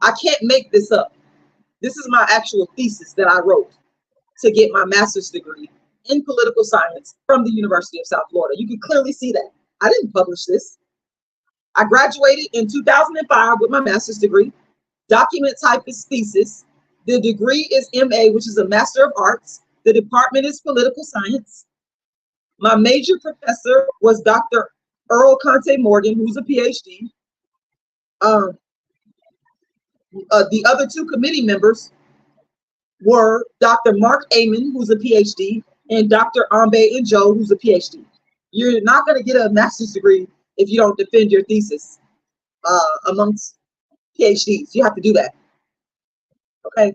I can't make this up. This is my actual thesis that I wrote to get my master's degree in political science from the University of South Florida. You can clearly see that. I didn't publish this. I graduated in 2005 with my master's degree, document type is thesis. The degree is MA, which is a Master of Arts. The department is political science. My major professor was Dr. Earl Conte Morgan, who's a PhD. The other two committee members were Dr. Mark Amen, who's a PhD, and Dr. Ambe and Joe, who's a PhD. You're not going to get a master's degree if you don't defend your thesis amongst PhDs. You have to do that. Okay?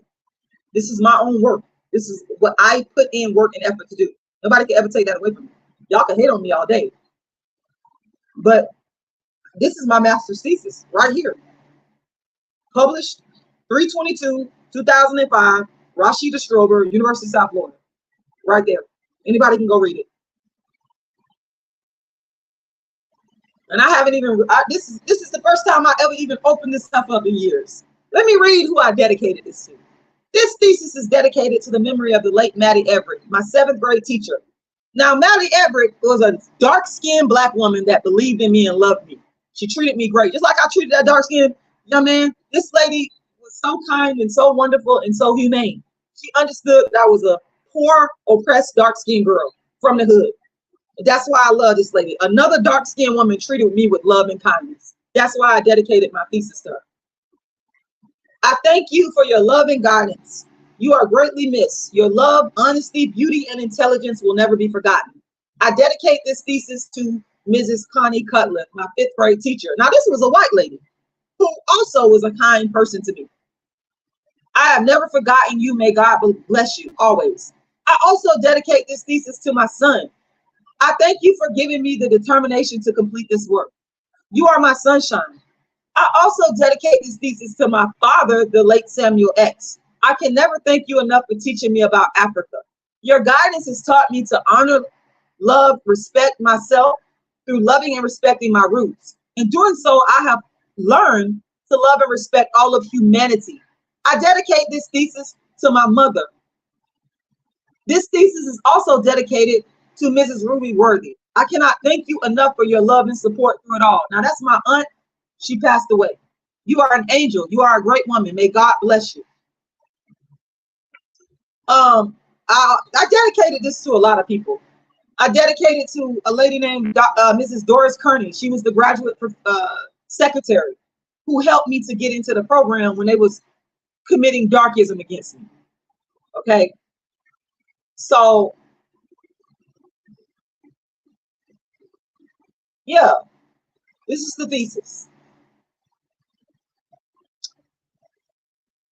This is my own work. This is what I put in work and effort to do. Nobody can ever take that away from me. Y'all can hate on me all day. But this is my master's thesis right here. Published 3/22/2005, Rashida Strober, University of South Florida. Right there. Anybody can go read it. And I haven't even, this is the first time I ever even opened this stuff up in years. Let me read who I dedicated this to. This thesis is dedicated to the memory of the late Maddie Everett, my 7th grade teacher. Now, Maddie Everett was a dark-skinned Black woman that believed in me and loved me. She treated me great, just like I treated that dark-skinned young man. This lady was so kind and so wonderful and so humane. She understood that I was a poor, oppressed, dark-skinned girl from the hood. That's why I love this lady. Another dark-skinned woman treated me with love and kindness. That's why I dedicated my thesis to her. I thank you for your love and guidance. You are greatly missed. Your love, honesty, beauty, and intelligence will never be forgotten. I dedicate this thesis to Mrs. Connie Cutler, my 5th grade teacher. Now, this was a white lady who also was a kind person to me. I have never forgotten you. May God bless you always. I also dedicate this thesis to my son. I thank you for giving me the determination to complete this work. You are my sunshine. I also dedicate this thesis to my father, the late Samuel X. I can never thank you enough for teaching me about Africa. Your guidance has taught me to honor, love, respect myself through loving and respecting my roots. In doing so, I have learned to love and respect all of humanity. I dedicate this thesis to my mother. This thesis is also dedicated to Mrs. Ruby Worthy. I cannot thank you enough for your love and support through it all. Now, that's my aunt. She passed away. You are an angel. You are a great woman. May God bless you. I dedicated this to a lot of people. I dedicated to a lady named Mrs. Doris Kearney. She was the graduate secretary who helped me to get into the program when they was committing darkism against me. Okay, so yeah, this is the thesis.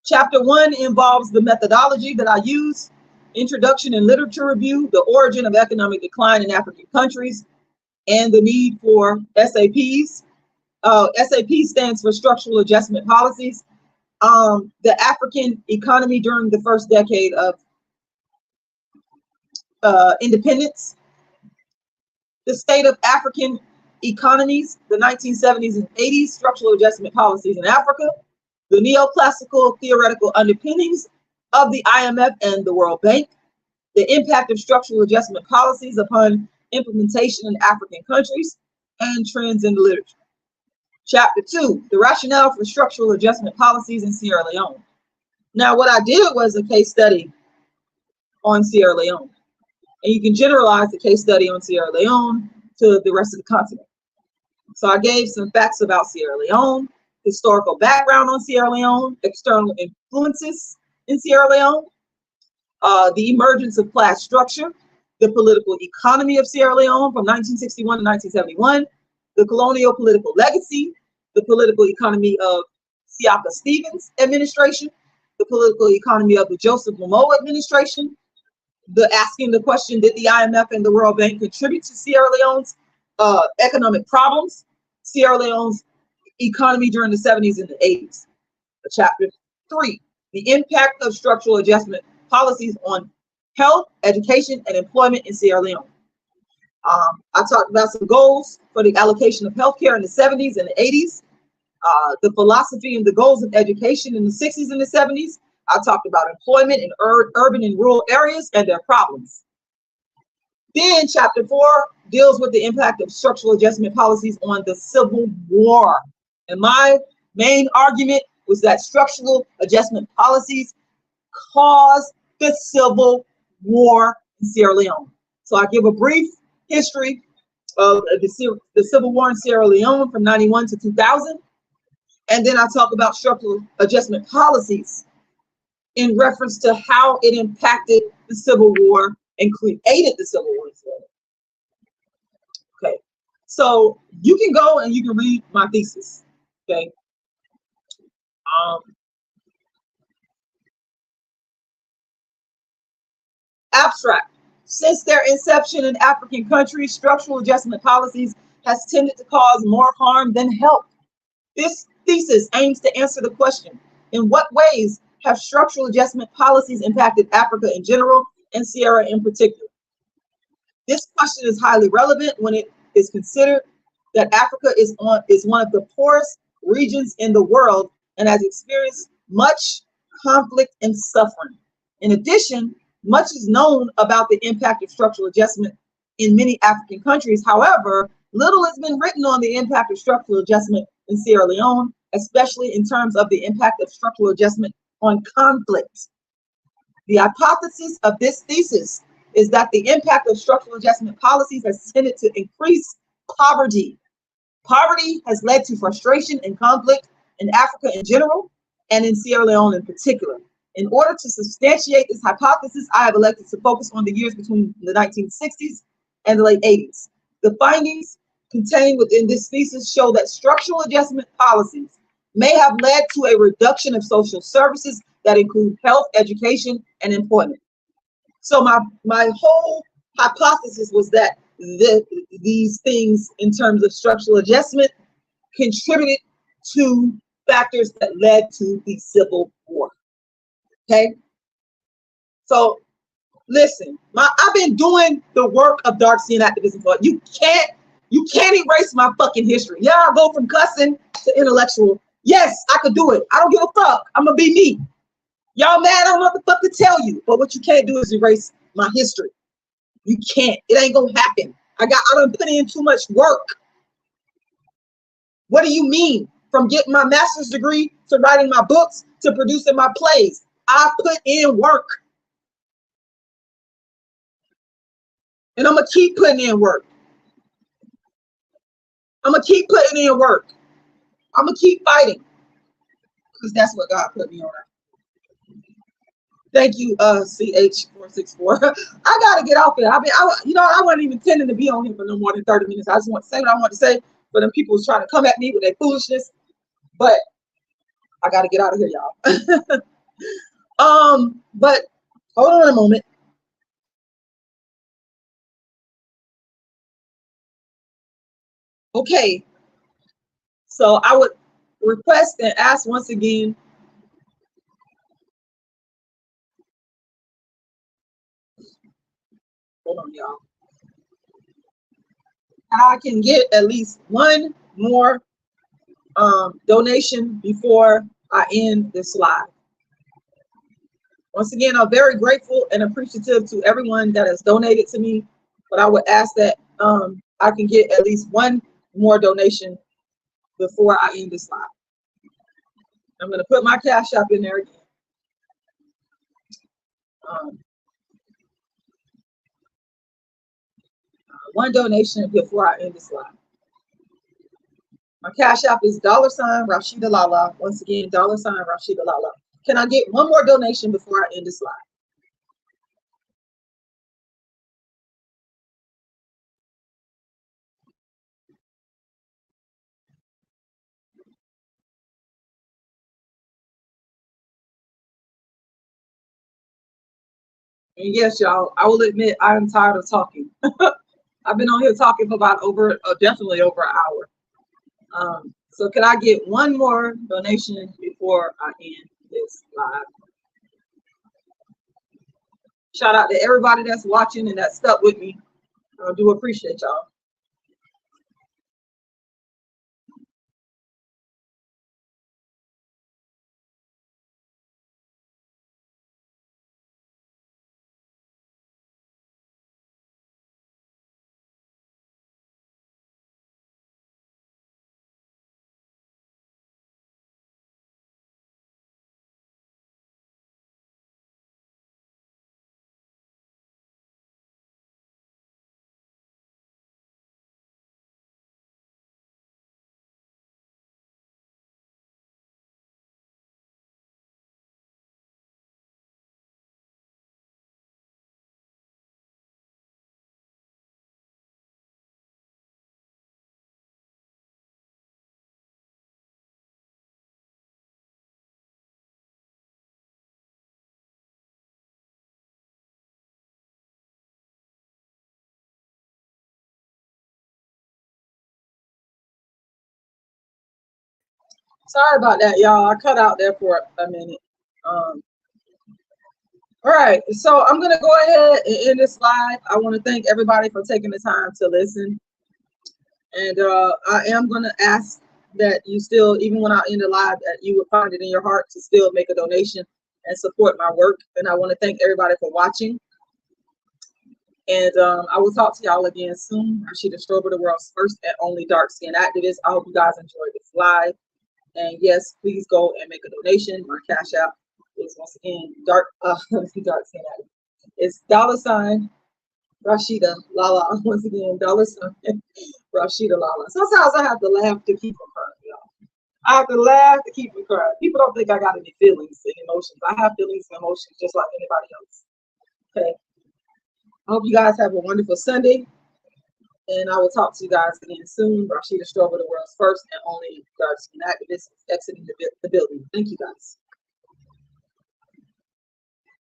Chapter 1 involves the methodology that I use, introduction and literature review, the origin of economic decline in African countries, and the need for SAPs. SAP stands for structural adjustment policies. The African economy during the first decade of independence, the state of African economies, the 1970s and 80s, structural adjustment policies in Africa, the neoclassical theoretical underpinnings of the IMF and the World Bank, the impact of structural adjustment policies upon implementation in African countries, and trends in the literature. Chapter 2, the rationale for structural adjustment policies in Sierra Leone. Now, what I did was a case study on Sierra Leone. And you can generalize the case study on Sierra Leone to the rest of the continent. So I gave some facts about Sierra Leone, historical background on Sierra Leone, external influences in Sierra Leone, the emergence of class structure, the political economy of Sierra Leone from 1961 to 1971, the colonial political legacy, the political economy of Siaka Stevens administration, the political economy of the Joseph Momoa administration, asking the question, did the IMF and the World Bank contribute to Sierra Leone's economic problems, Sierra Leone's economy during the 70s and the 80s. Chapter 3, the impact of structural adjustment policies on health, education, and employment in Sierra Leone. I talked about some goals for the allocation of healthcare in the 70s and the 80s, the philosophy and the goals of education in the 60s and the 70s. I talked about employment in urban and rural areas and their problems. Then chapter 4 deals with the impact of structural adjustment policies on the Civil War. And my main argument was that structural adjustment policies caused the Civil War in Sierra Leone. So I give a brief history of the Civil War in Sierra Leone from 91 to 2000. And then I talk about structural adjustment policies in reference to how it impacted the Civil War and created the Civil War. Okay, so you can go and you can read my thesis. Okay. Abstract. Since their inception in African countries, structural adjustment policies has tended to cause more harm than help. This thesis aims to answer the question, in what ways have structural adjustment policies impacted Africa in general and Sierra in particular? This question is highly relevant when it is considered that Africa is one of the poorest regions in the world and has experienced much conflict and suffering. In addition, much is known about the impact of structural adjustment in many African countries. However, little has been written on the impact of structural adjustment in Sierra Leone, especially in terms of the impact of structural adjustment on conflict. The hypothesis of this thesis is that the impact of structural adjustment policies has tended to increase poverty. Poverty has led to frustration and conflict in Africa in general and in Sierra Leone in particular. In order to substantiate this hypothesis, I have elected to focus on the years between the 1960s and the late 80s. The findings contained within this thesis show that structural adjustment policies may have led to a reduction of social services that include health, education, and employment. So my whole hypothesis was that these things in terms of structural adjustment contributed to factors that led to the Civil War. Okay, so listen, I've been doing the work of dark skin activism, but you can't erase my fucking history. Yeah, I go from cussing to intellectual. Yes, I could do it. I don't give a fuck. I'm gonna be me. Y'all mad? I don't know what the fuck to tell you. But what you can't do is erase my history. You can't. It ain't gonna happen. I done put in too much work. What do you mean? From getting my master's degree to writing my books to producing my plays, I put in work. And I'm gonna keep putting in work. I'm gonna keep putting in work. I'm gonna keep fighting, because that's what God put me on. Thank you, CH464. I gotta get off there. I mean, I wasn't even intending to be on here for no more than 30 minutes. I just want to say what I want to say, but then people was trying to come at me with their foolishness. But I gotta get out of here, y'all. But hold on a moment. Okay, so I would request and ask once again. Hold on, y'all. I can get at least one more donation before I end this live. Once again, I'm very grateful and appreciative to everyone that has donated to me, but I would ask that I can get at least one more donation before I end this live. I'm going to put my Cash App in there again. One donation before I end this live. My Cash App is $RASHIDA'S. Once again, $RASHIDA'S. Can I get one more donation before I end this live? And yes, y'all, I will admit I am tired of talking. I've been on here talking for about definitely over an hour. So can I get one more donation before I end this live? Shout out to everybody that's watching and that stuck with me. I do appreciate y'all. Sorry about that, y'all. I cut out there for a minute. All right, so I'm gonna go ahead and end this live. I want to thank everybody for taking the time to listen, and I am gonna ask that you still, even when I end the live, that you would find it in your heart to still make a donation and support my work. And I want to thank everybody for watching. And I will talk to y'all again soon. Rashida Strober, the world's first and only dark skin activist. I hope you guys enjoyed this live. And yes, please go and make a donation. My Cash App is once again dark skin activist. It's $Rashida''Lala. Once again, $Rashidalala. Sometimes I have to laugh to keep from crying, y'all. I have to laugh to keep from crying. People don't think I got any feelings and emotions. I have feelings and emotions just like anybody else. Okay. I hope you guys have a wonderful Sunday. And I will talk to you guys again soon. Rashida Strober, the world's first and only dark skin activist, exiting the building. Thank you guys.